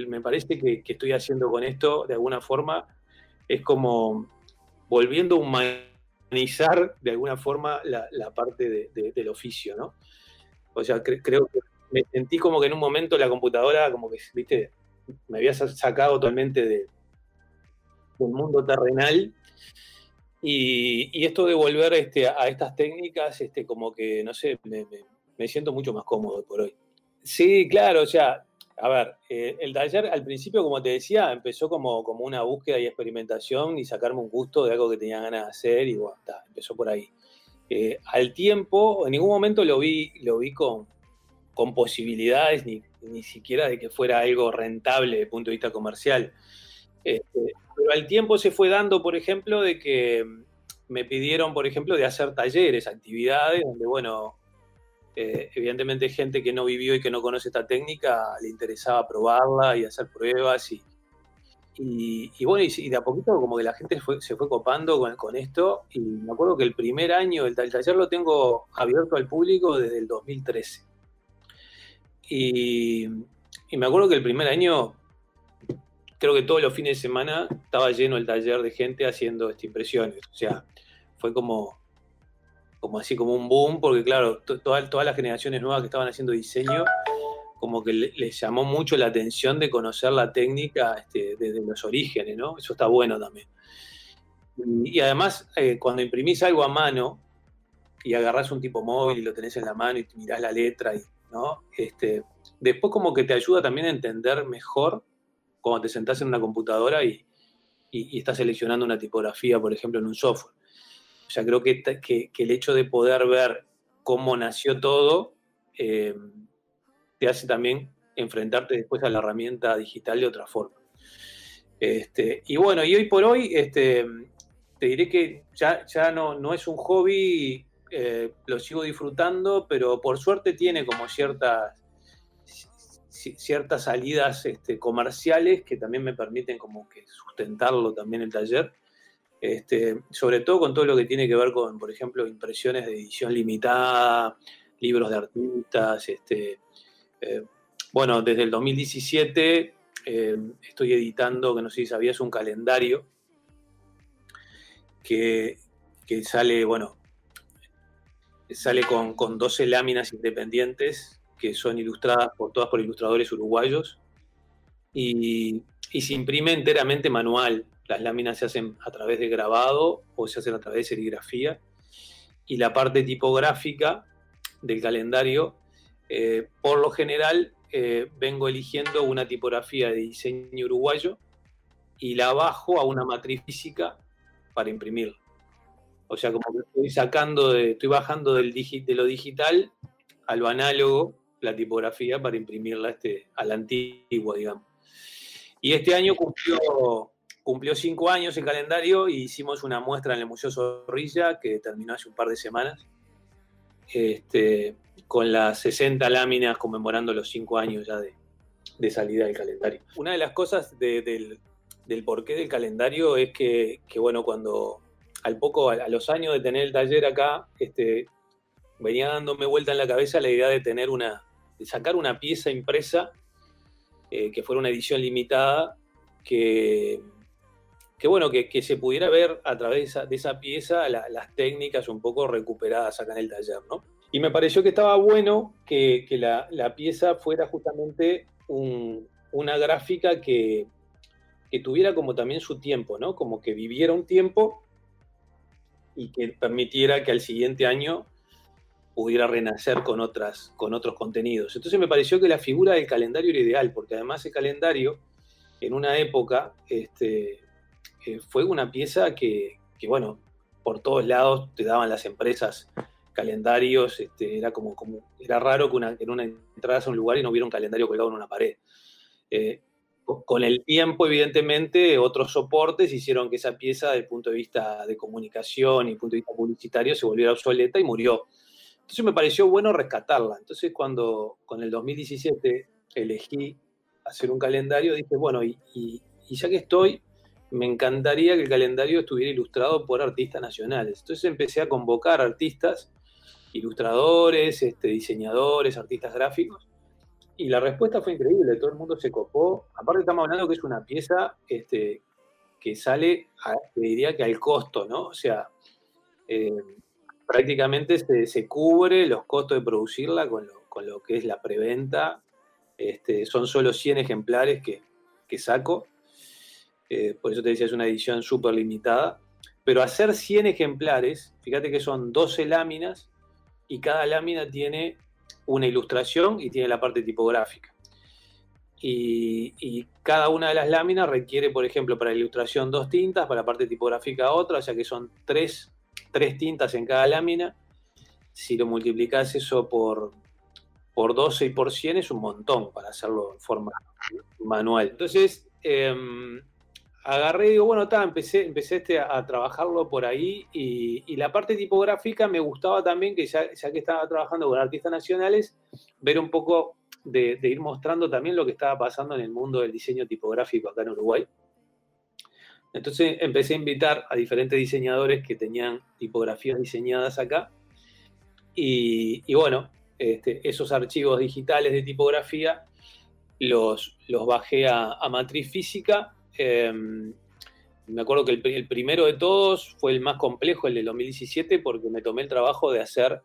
me parece que estoy haciendo con esto, de alguna forma, es como volviendo a humanizar, de alguna forma, la parte del oficio, ¿no? O sea, creo que me sentí como que en un momento la computadora, como que, viste, me había sacado totalmente del mundo terrenal. Y esto de volver a estas técnicas, como que, no sé, me siento mucho más cómodo por hoy. Sí, claro, o sea, a ver, el taller al principio, como te decía, empezó como una búsqueda y experimentación y sacarme un gusto de algo que tenía ganas de hacer y bueno, empezó por ahí. Al tiempo, en ningún momento lo vi con posibilidades, ni siquiera de que fuera algo rentable desde el punto de vista comercial. Pero al tiempo se fue dando, por ejemplo, de que me pidieron, por ejemplo, de hacer talleres, actividades, donde, bueno, evidentemente gente que no vivió y que no conoce esta técnica, le interesaba probarla y hacer pruebas. Y bueno, y de a poquito como que la gente se fue copando con esto. Y me acuerdo que el primer año, el taller lo tengo abierto al público desde el 2013. Y me acuerdo que el primer año, creo que todos los fines de semana estaba lleno el taller de gente haciendo impresiones. O sea, fue como así como un boom, porque claro, todas las generaciones nuevas que estaban haciendo diseño, como que les llamó mucho la atención de conocer la técnica desde los orígenes, ¿no? Eso está bueno también. Y además, cuando imprimís algo a mano y agarrás un tipo móvil y lo tenés en la mano y mirás la letra, ¿no? Después como que te ayuda también a entender mejor cuando te sentás en una computadora y estás seleccionando una tipografía, por ejemplo, en un software. O sea, creo que el hecho de poder ver cómo nació todo te hace también enfrentarte después a la herramienta digital de otra forma. Y bueno, y hoy por hoy te diré que ya no es un hobby, lo sigo disfrutando, pero por suerte tiene como ciertas salidas comerciales que también me permiten como que sustentarlo también el taller. Sobre todo con todo lo que tiene que ver con, por ejemplo, impresiones de edición limitada, libros de artistas. Bueno, desde el 2017 estoy editando, que no sé si sabías, un calendario que sale, bueno, sale con 12 láminas independientes que son ilustradas todas por ilustradores uruguayos y se imprime enteramente manual. Las láminas se hacen a través de grabado o se hacen a través de serigrafía. Y la parte tipográfica del calendario, por lo general, vengo eligiendo una tipografía de diseño uruguayo y la bajo a una matriz física para imprimirla. O sea, como que estoy bajando de lo digital a lo análogo, la tipografía, para imprimirla a la antigua, digamos. Y este año cumplió 5 años el calendario y hicimos una muestra en el Museo Zorrilla que terminó hace un par de semanas, con las 60 láminas conmemorando los 5 años ya de salida del calendario. Una de las cosas del porqué del calendario es que bueno, cuando a los años de tener el taller acá, venía dándome vuelta en la cabeza la idea de tener una sacar una pieza impresa que fuera una edición limitada, que se pudiera ver a través de esa pieza las técnicas un poco recuperadas acá en el taller, ¿no? Y me pareció que estaba bueno que la pieza fuera justamente una gráfica que tuviera como también su tiempo, ¿no? Como que viviera un tiempo y que permitiera que al siguiente año pudiera renacer con otros contenidos. Entonces me pareció que la figura del calendario era ideal, porque además el calendario, en una época, fue una pieza que, bueno, por todos lados te daban las empresas calendarios, era raro que en una entrada a un lugar y no hubiera un calendario colgado en una pared. Con el tiempo, evidentemente, otros soportes hicieron que esa pieza, desde el punto de vista de comunicación y punto de vista publicitario, se volviera obsoleta y murió. Entonces me pareció bueno rescatarla. Entonces cuando con el 2017 elegí hacer un calendario, dije, bueno, y ya que estoy, me encantaría que el calendario estuviera ilustrado por artistas nacionales. Entonces empecé a convocar artistas, ilustradores, diseñadores, artistas gráficos, y la respuesta fue increíble, todo el mundo se copó. Aparte estamos hablando que es una pieza que sale, te diría que al costo, ¿no? O sea, prácticamente se cubre los costos de producirla con lo que es la preventa. Son solo 100 ejemplares que saco. Por eso te decía, es una edición súper limitada. Pero hacer 100 ejemplares, fíjate que son 12 láminas y cada lámina tiene una ilustración y tiene la parte tipográfica. Y cada una de las láminas requiere, por ejemplo, para la ilustración 2 tintas, para la parte tipográfica otra, o sea que son 3 tintas en cada lámina. Si lo multiplicás eso por 12 y por 100 es un montón para hacerlo en forma manual. Entonces, agarré y digo, bueno, empecé a trabajarlo por ahí y la parte tipográfica me gustaba también, que ya que estaba trabajando con artistas nacionales, ver un poco de ir mostrando también lo que estaba pasando en el mundo del diseño tipográfico acá en Uruguay. Entonces empecé a invitar a diferentes diseñadores que tenían tipografías diseñadas acá y bueno, esos archivos digitales de tipografía los bajé a matriz física. Me acuerdo que el primero de todos fue el más complejo, el del 2017, porque me tomé el trabajo de hacer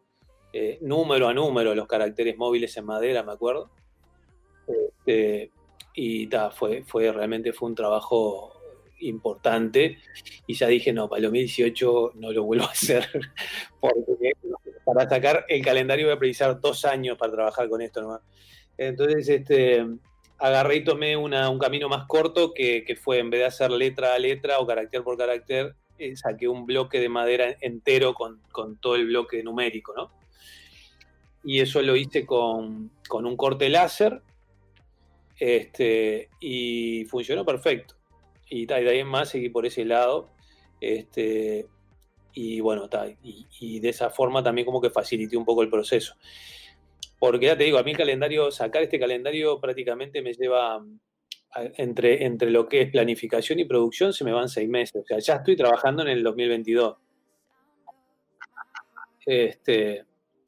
número a número los caracteres móviles en madera, me acuerdo. Y realmente fue un trabajo importante y ya dije, no, para el 2018 no lo vuelvo a hacer, porque para sacar el calendario voy a precisar 2 años para trabajar con esto nomás. Entonces, agarré y tomé un camino más corto que fue, en vez de hacer letra a letra o carácter por carácter, saqué un bloque de madera entero con todo el bloque numérico, ¿no? Y eso lo hice con un corte láser, y funcionó perfecto. Y de ahí en más seguí por ese lado, y bueno, y de esa forma también como que facilité un poco el proceso. Porque ya te digo, a mí sacar este calendario prácticamente me lleva, entre lo que es planificación y producción, se me van 6 meses. O sea, ya estoy trabajando en el 2022.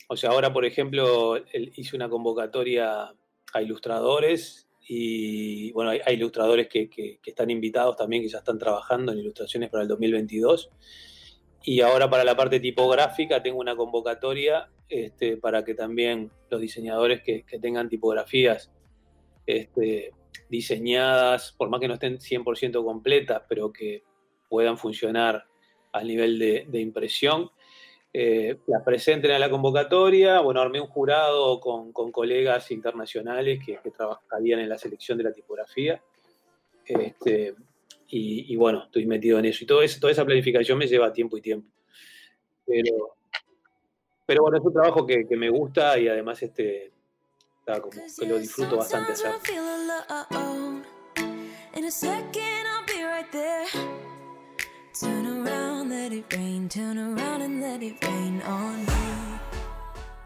O sea, ahora, por ejemplo, hice una convocatoria a ilustradores y, bueno, hay ilustradores que están invitados también, que ya están trabajando en ilustraciones para el 2022. Y ahora para la parte tipográfica tengo una convocatoria para que también los diseñadores que tengan tipografías diseñadas, por más que no estén 100% completas, pero que puedan funcionar a nivel de impresión, las presenten a la convocatoria. Bueno, armé un jurado con colegas internacionales que trabajarían en la selección de la tipografía. Y bueno, estoy metido en eso. Y toda esa planificación me lleva tiempo y tiempo. Pero bueno, es un trabajo que me gusta y además como que lo disfruto bastante hacer.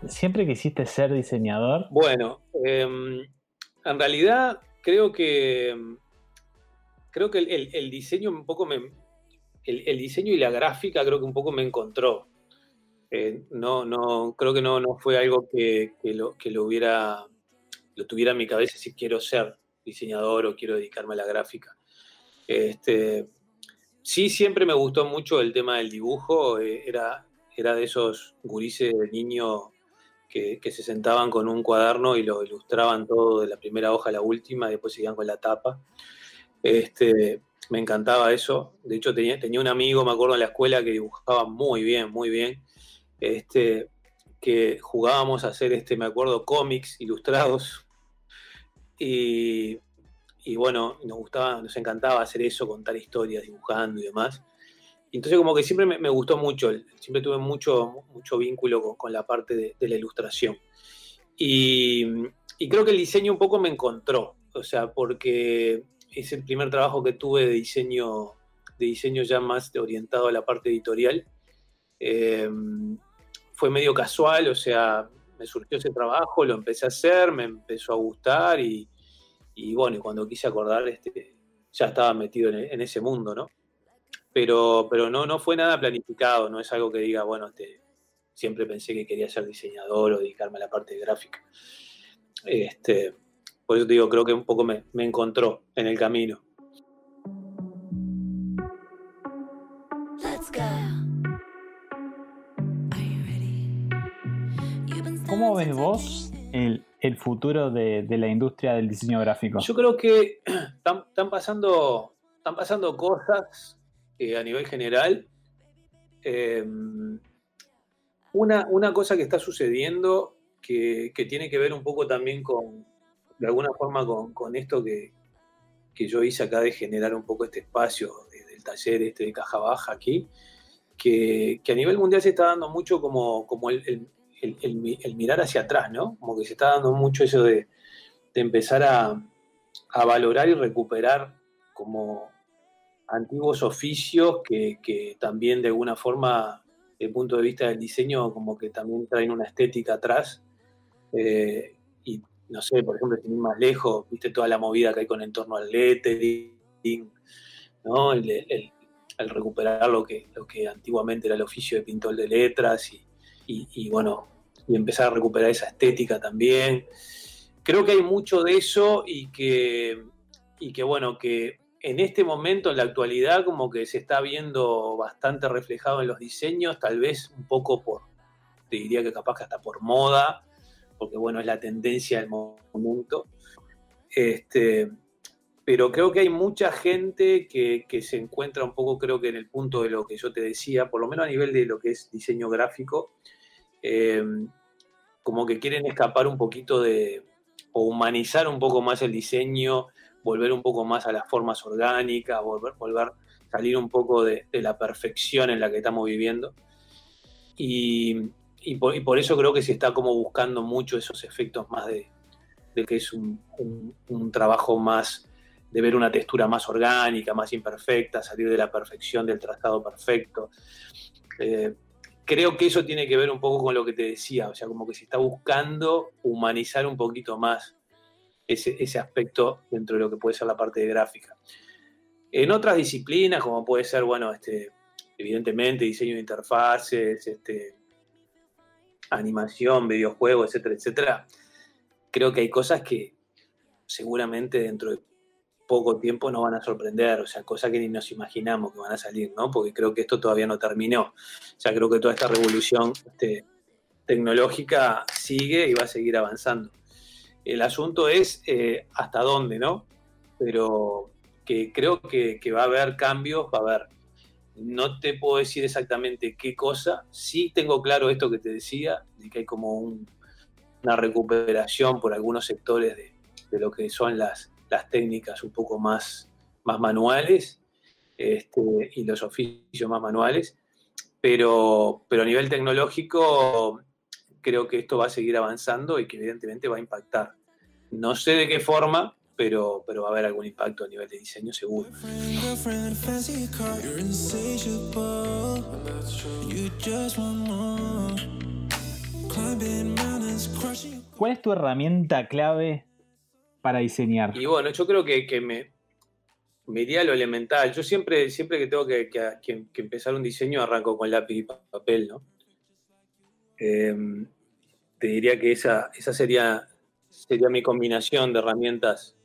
¿Siempre quisiste ser diseñador? Bueno, en realidad creo que el diseño un poco el diseño y la gráfica creo que un poco me encontró. No, creo que no fue algo que lo hubiera lo tuviera en mi cabeza si quiero ser diseñador o quiero dedicarme a la gráfica. Sí, siempre me gustó mucho el tema del dibujo, era de esos gurises de niño que se sentaban con un cuaderno y lo ilustraban todo de la primera hoja a la última y después seguían con la tapa. Me encantaba eso. De hecho, tenía un amigo, me acuerdo, en la escuela que dibujaba muy bien, muy bien. Que jugábamos a hacer, me acuerdo, cómics ilustrados. Y bueno, nos encantaba hacer eso, contar historias, dibujando y demás. Entonces como que siempre me gustó mucho, siempre tuve mucho vínculo con la parte de la ilustración. Y creo que el diseño un poco me encontró, o sea, porque es el primer trabajo que tuve de diseño ya más orientado a la parte editorial. Fue medio casual, o sea, me surgió ese trabajo, lo empecé a hacer, me empezó a gustar y bueno, y cuando quise acordar, ya estaba metido en ese mundo, ¿no? Pero no fue nada planificado, no es algo que diga, bueno, siempre pensé que quería ser diseñador o dedicarme a la parte de gráfica. Por eso te digo, creo que un poco me encontró en el camino. ¿Cómo ves vos el futuro de la industria del diseño gráfico? Yo creo que están pasando cosas a nivel general. Una cosa que está sucediendo que tiene que ver un poco también de alguna forma con esto que yo hice acá de generar un poco este espacio del taller de caja baja aquí, que a nivel mundial se está dando mucho como el mirar hacia atrás, ¿no? Como que se está dando mucho eso de empezar a valorar y recuperar como antiguos oficios que también de alguna forma, desde el punto de vista del diseño, como que también traen una estética atrás. Y no sé, por ejemplo, sin ir más lejos, viste toda la movida que hay con en torno al lettering, ¿no? El recuperar lo que antiguamente era el oficio de pintor de letras y bueno, y empezar a recuperar esa estética también. Creo que hay mucho de eso y que bueno, que en este momento, en la actualidad, como que se está viendo bastante reflejado en los diseños, tal vez un poco te diría que capaz que hasta por moda, porque bueno, es la tendencia del momento. Pero creo que hay mucha gente que se encuentra un poco, creo que en el punto de lo que yo te decía, por lo menos a nivel de lo que es diseño gráfico, como que quieren escapar un poquito o humanizar un poco más el diseño, volver un poco más a las formas orgánicas, salir un poco de la perfección en la que estamos viviendo. Y por eso creo que se está como buscando mucho esos efectos más de que es un trabajo más de ver una textura más orgánica, más imperfecta, salir de la perfección del trazado perfecto. Creo que eso tiene que ver un poco con lo que te decía, o sea, como que se está buscando humanizar un poquito más ese aspecto dentro de lo que puede ser la parte de gráfica. En otras disciplinas, como puede ser, bueno, evidentemente diseño de interfaces, animación, videojuegos, etcétera, etcétera, creo que hay cosas que seguramente dentro de poco tiempo nos van a sorprender, o sea, cosas que ni nos imaginamos que van a salir, ¿no? Porque creo que esto todavía no terminó. O sea, creo que toda esta revolución tecnológica sigue y va a seguir avanzando. El asunto es hasta dónde, ¿no? Pero que creo que va a haber cambios, va a haber. No te puedo decir exactamente qué cosa. Sí tengo claro esto que te decía, de que hay como una recuperación por algunos sectores de lo que son las técnicas un poco más manuales y los oficios más manuales. Pero a nivel tecnológico creo que esto va a seguir avanzando y que evidentemente va a impactar. No sé de qué forma, pero va a haber algún impacto a nivel de diseño seguro. ¿Cuál es tu herramienta clave para diseñar? Y bueno, yo creo que me iría a lo elemental. Yo siempre que tengo que empezar un diseño arranco con lápiz y papel, ¿no? Te diría que esa sería sería mi combinación de herramientas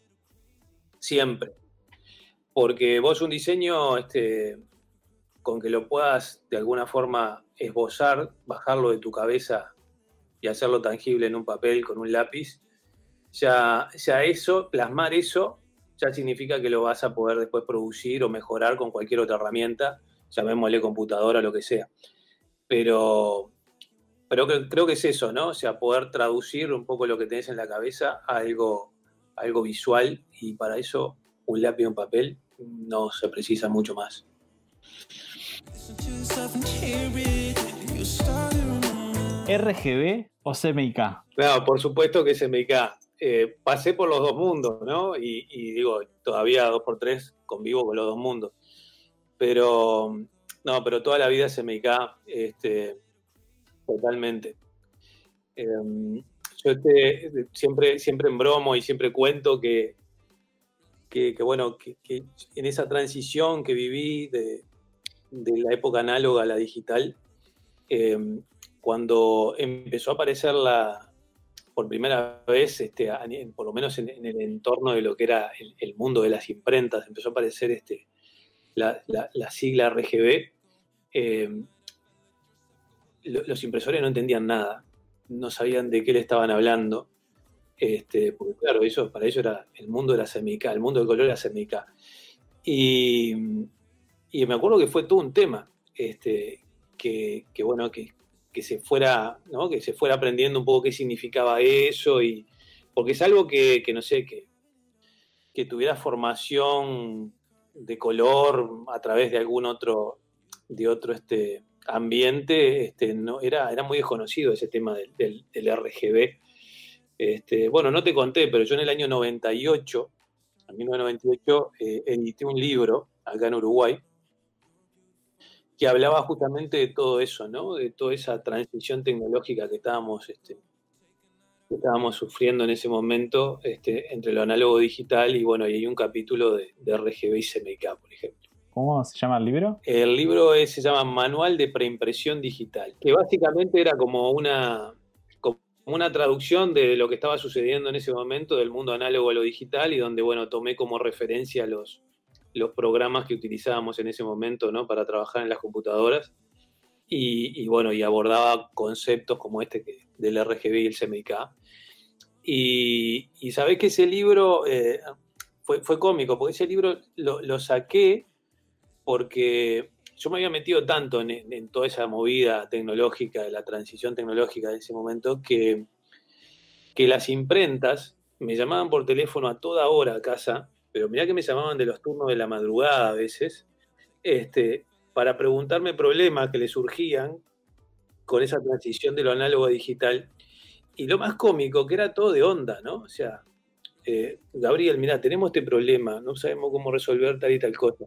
siempre. Porque vos un diseño, con que lo puedas de alguna forma esbozar, bajarlo de tu cabeza y hacerlo tangible en un papel con un lápiz, ya eso, plasmar eso, ya significa que lo vas a poder después producir o mejorar con cualquier otra herramienta, llamémosle computadora, lo que sea. Pero creo que es eso, ¿no? O sea, poder traducir un poco lo que tenés en la cabeza a algo visual, y para eso un lápiz y un papel no se precisa mucho más. ¿RGB o CMYK? No, por supuesto que CMYK. Pasé por los dos mundos, ¿no? Y digo, todavía 2x3 convivo con los dos mundos. Pero toda la vida CMYK, totalmente. Yo siempre en bromo y siempre cuento que en esa transición que viví de la época análoga a la digital, cuando empezó a aparecer por primera vez, por lo menos en el entorno de lo que era el mundo de las imprentas, empezó a aparecer la sigla RGB, los impresores no entendían nada, no sabían de qué le estaban hablando, porque claro, para ellos era el mundo de la CMYK, el mundo del color era CMYK. Y me acuerdo que fue todo un tema, que se fuera, ¿no? Que se fuera aprendiendo un poco qué significaba eso, porque es algo que no sé, que tuviera formación de color a través de algún otro ambiente, no, era muy desconocido ese tema del RGB. No te conté, pero yo en el año 98, en 1998, edité un libro acá en Uruguay que hablaba justamente de todo eso, ¿no? De toda esa transición tecnológica que estábamos sufriendo en ese momento, entre lo análogo digital, y hay un capítulo de RGB y CMYK, por ejemplo. ¿Cómo se llama el libro? El libro se llama Manual de Preimpresión Digital, que básicamente era como una traducción de lo que estaba sucediendo en ese momento del mundo análogo a lo digital, y donde, tomé como referencia los programas que utilizábamos en ese momento, ¿no? Para trabajar en las computadoras, y abordaba conceptos como del RGB y el CMYK. Y sabés que ese libro fue cómico, porque ese libro lo saqué porque yo me había metido tanto en toda esa movida tecnológica, de la transición tecnológica de ese momento, que las imprentas me llamaban por teléfono a toda hora a casa, pero mirá que me llamaban de los turnos de la madrugada a veces, para preguntarme problemas que les surgían con esa transición de lo análogo a digital. Y lo más cómico, que era todo de onda, ¿no? O sea, Gabriel, mirá, tenemos este problema, no sabemos cómo resolver tal y tal cosa.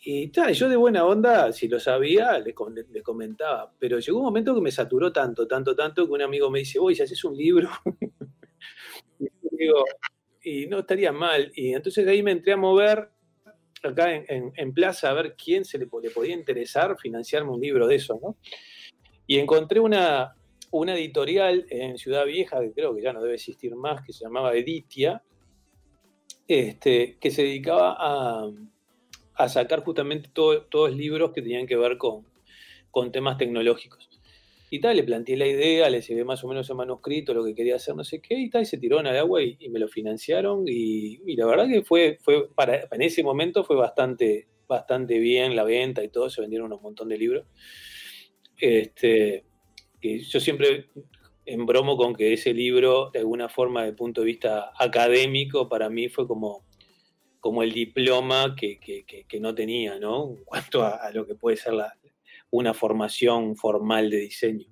Y yo de buena onda, si lo sabía, le comentaba. Pero llegó un momento que me saturó tanto, que un amigo me dice, oye, si haces un libro, y no estaría mal. Y entonces de ahí me entré a mover acá en Plaza a ver quién le podía interesar financiarme un libro de eso, ¿no? Y encontré una editorial en Ciudad Vieja, que creo que ya no debe existir más, que se llamaba Editia, que se dedicaba a sacar justamente todos libros que tenían que ver con temas tecnológicos. Y le planteé la idea, le llevé más o menos el manuscrito, lo que quería hacer, no sé qué, y se tiraron al agua y me lo financiaron, y la verdad que fue en ese momento fue bastante bien la venta y todo, se vendieron un montón de libros. Que yo siempre embromo con que ese libro, de alguna forma, desde el punto de vista académico, para mí fue como el diploma que no tenía, ¿no? En cuanto a lo que puede ser una formación formal de diseño.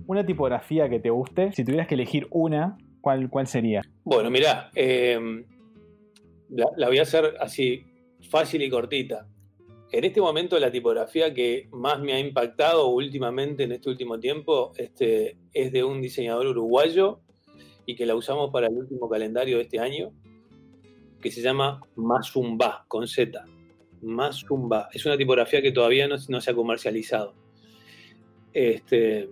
¿Una tipografía que te guste? Si tuvieras que elegir una, ¿cuál sería? Bueno, mirá, la voy a hacer así, fácil y cortita. En este momento la tipografía que más me ha impactado últimamente, en este último tiempo, es de un diseñador uruguayo, y que la usamos para el último calendario de este año, que se llama Mazumba, con Z. Mazumba. Es una tipografía que todavía no se ha comercializado. Esa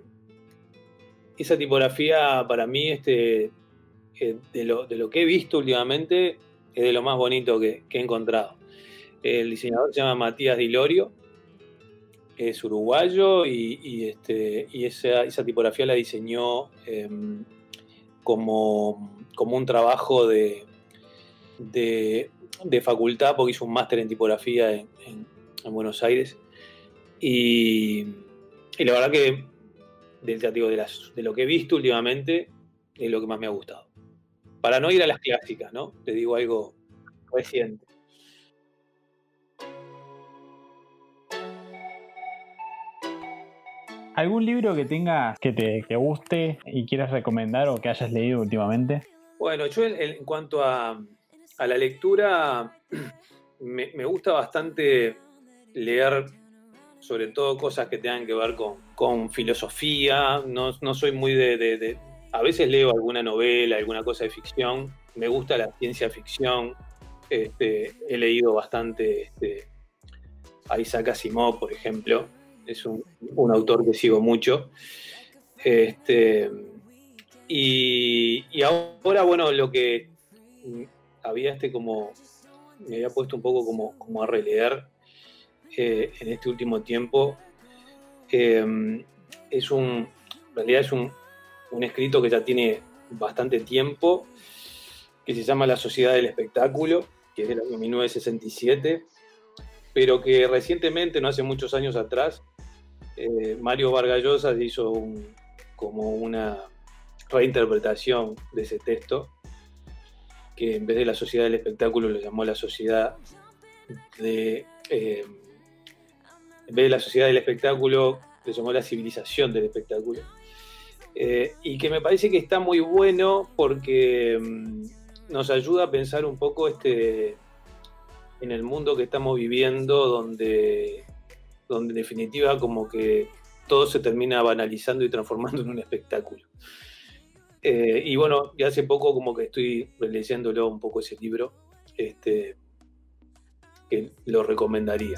tipografía para mí, de lo que he visto últimamente, es de lo más bonito que he encontrado. El diseñador se llama Matías Di Lorio, es uruguayo y esa tipografía la diseñó como un trabajo de facultad, porque hizo un máster en tipografía en Buenos Aires. Y la verdad que, de lo que he visto últimamente, es lo que más me ha gustado. Para no ir a las clásicas, ¿no? Te digo algo reciente. ¿Algún libro que tengas que te guste y quieras recomendar o que hayas leído últimamente? Bueno, yo en cuanto a la lectura, me gusta bastante leer, sobre todo cosas que tengan que ver con filosofía. No soy muy a veces leo alguna novela, alguna cosa de ficción. Me gusta la ciencia ficción. He leído bastante a Isaac Asimov, por ejemplo. Es un autor que sigo mucho. Y ahora, bueno, lo que había me había puesto un poco como a releer en este último tiempo, en realidad es un escrito que ya tiene bastante tiempo, que se llama La Sociedad del Espectáculo, que es del año 1967, pero que recientemente, no hace muchos años atrás, Mario Vargas Llosa hizo como una reinterpretación de ese texto, que en vez de La Sociedad del Espectáculo lo llamó La Sociedad en vez de La Sociedad del Espectáculo le llamó La Civilización del Espectáculo, y que me parece que está muy bueno porque nos ayuda a pensar un poco en el mundo que estamos viviendo, donde en definitiva como que todo se termina banalizando y transformando en un espectáculo. Y bueno, ya hace poco como que estoy releyéndolo un poco ese libro, que lo recomendaría.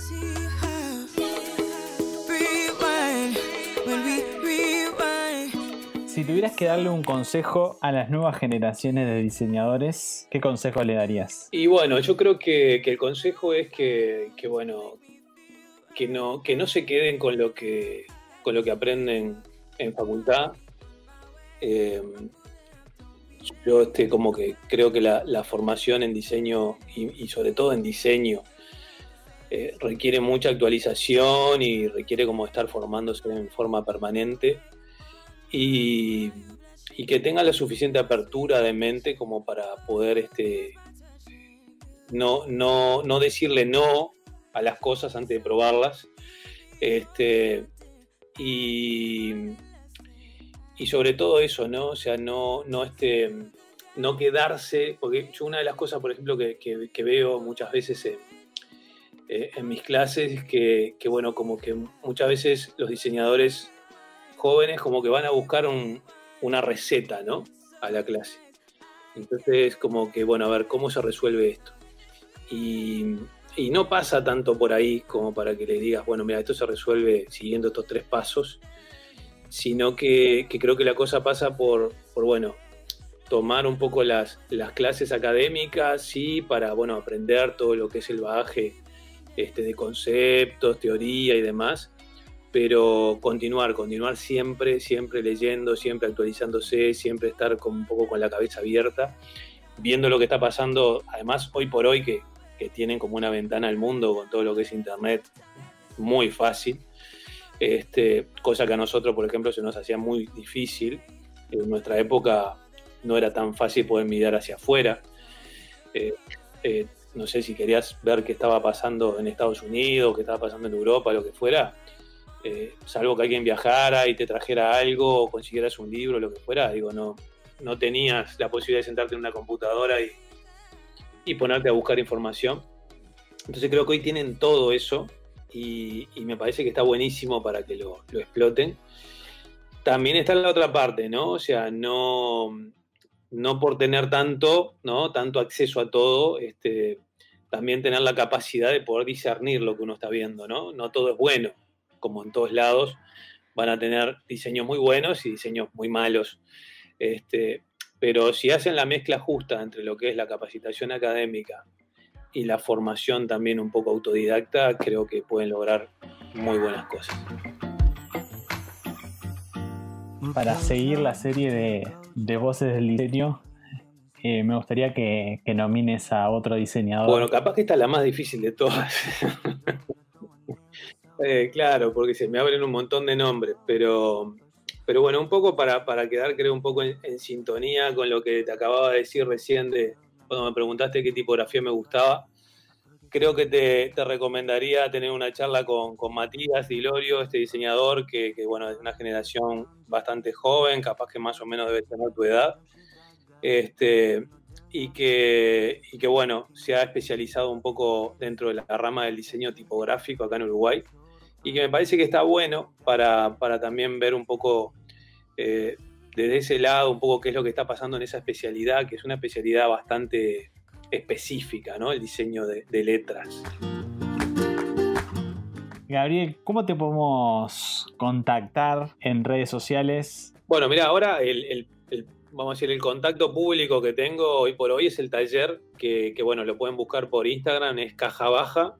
Si tuvieras que darle un consejo a las nuevas generaciones de diseñadores, ¿qué consejo le darías? Y bueno, yo creo que el consejo es que no se queden con lo que aprenden en facultad. Yo como que creo que la formación en diseño y sobre todo en diseño requiere mucha actualización y requiere como estar formándose en forma permanente y que tenga la suficiente apertura de mente como para poder no decirle no a las cosas antes de probarlas, y sobre todo eso, ¿no? O sea, no quedarse, porque yo una de las cosas, por ejemplo, que veo muchas veces en mis clases es que bueno, como que muchas veces los diseñadores jóvenes como que van a buscar una receta, ¿no? A la clase. Entonces, como que, bueno, a ver, ¿cómo se resuelve esto? Y no pasa tanto por ahí como para que le digas, bueno, mira, esto se resuelve siguiendo estos 3 pasos, sino que creo que la cosa pasa por bueno, tomar un poco las clases académicas, sí, para, bueno, aprender todo lo que es el bagaje de conceptos, teoría y demás, pero continuar siempre leyendo, siempre actualizándose, siempre estar un poco con la cabeza abierta, viendo lo que está pasando, además hoy por hoy que tienen como una ventana al mundo con todo lo que es internet muy fácil, cosa que a nosotros, por ejemplo, se nos hacía muy difícil. En nuestra época no era tan fácil poder mirar hacia afuera. No sé si querías ver qué estaba pasando en Estados Unidos, qué estaba pasando en Europa, lo que fuera, salvo que alguien viajara y te trajera algo o consiguieras un libro, lo que fuera, digo, no tenías la posibilidad de sentarte en una computadora y ponerte a buscar información. Entonces creo que hoy tienen todo eso y me parece que está buenísimo para que lo exploten. También está la otra parte, ¿no? O sea, no por tener tanto acceso a todo, también tener la capacidad de poder discernir lo que uno está viendo, ¿no? No todo es bueno, como en todos lados, van a tener diseños muy buenos y diseños muy malos. Pero si hacen la mezcla justa entre lo que es la capacitación académica y la formación también un poco autodidacta, creo que pueden lograr muy buenas cosas. Para seguir la serie de voces del diseño, me gustaría que nomines a otro diseñador. Bueno, capaz que esta es la más difícil de todas. Claro, porque se me abren un montón de nombres, pero bueno, un poco para quedar, creo, un poco en sintonía con lo que te acababa de decir recién cuando me preguntaste qué tipografía me gustaba. Creo que te recomendaría tener una charla con Matías Dilorio, este diseñador que bueno, es de una generación bastante joven, capaz que más o menos debe tener tu edad, y que bueno, se ha especializado un poco dentro de la rama del diseño tipográfico acá en Uruguay, y que me parece que está bueno para también ver un poco desde ese lado, un poco qué es lo que está pasando en esa especialidad, que es una especialidad bastante específica, ¿no? El diseño de letras. Gabriel, ¿cómo te podemos contactar en redes sociales? Bueno, mira, ahora vamos a decir, el contacto público que tengo hoy por hoy es el taller, que bueno, lo pueden buscar por Instagram, es Caja Baja.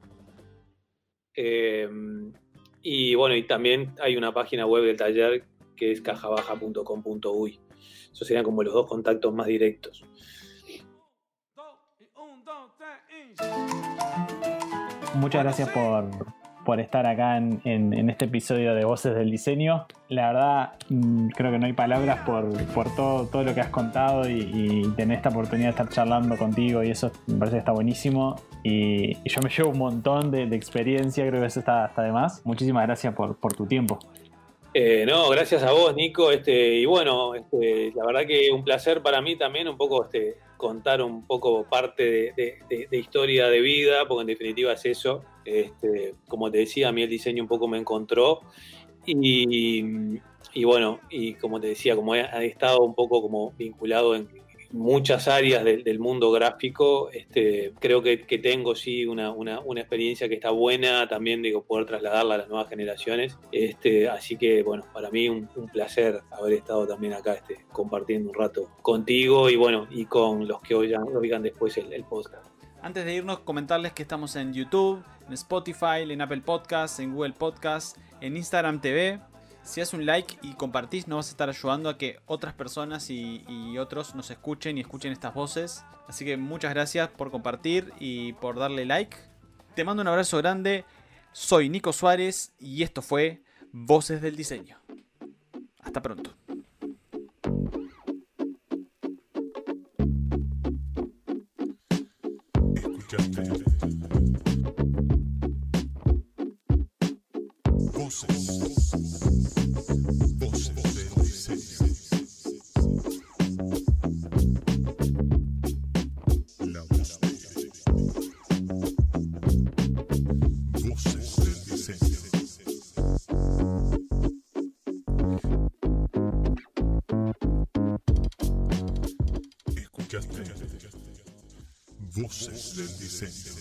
Y bueno, y también hay una página web del taller que es cajabaja.com.uy. Esos serían como los dos contactos más directos. Muchas gracias por estar acá en este episodio de Voces del Diseño. La verdad, creo que no hay palabras por todo lo que has contado y tener esta oportunidad de estar charlando contigo, y eso me parece que está buenísimo. Y yo me llevo un montón de experiencia, creo que eso está de más. Muchísimas gracias por tu tiempo. No, gracias a vos, Nico. Y bueno, la verdad que un placer para mí también un poco contar un poco parte de historia de vida, porque en definitiva es eso. Como te decía, a mí el diseño un poco me encontró y bueno, y como te decía, como he estado un poco como vinculado en muchas áreas del mundo gráfico, creo que tengo sí una experiencia que está buena también, digo, poder trasladarla a las nuevas generaciones. Así que bueno, para mí un placer haber estado también acá compartiendo un rato contigo y bueno, y con los que oigan después el podcast. Antes de irnos, comentarles que estamos en YouTube, en Spotify, en Apple Podcasts, en Google Podcasts, en Instagram TV. Si haces un like y compartís, nos vas a estar ayudando a que otras personas y otros nos escuchen y escuchen estas voces. Así que muchas gracias por compartir y por darle like. Te mando un abrazo grande. Soy Nico Suárez y esto fue Voces del Diseño. Hasta pronto. Voces del Diseño.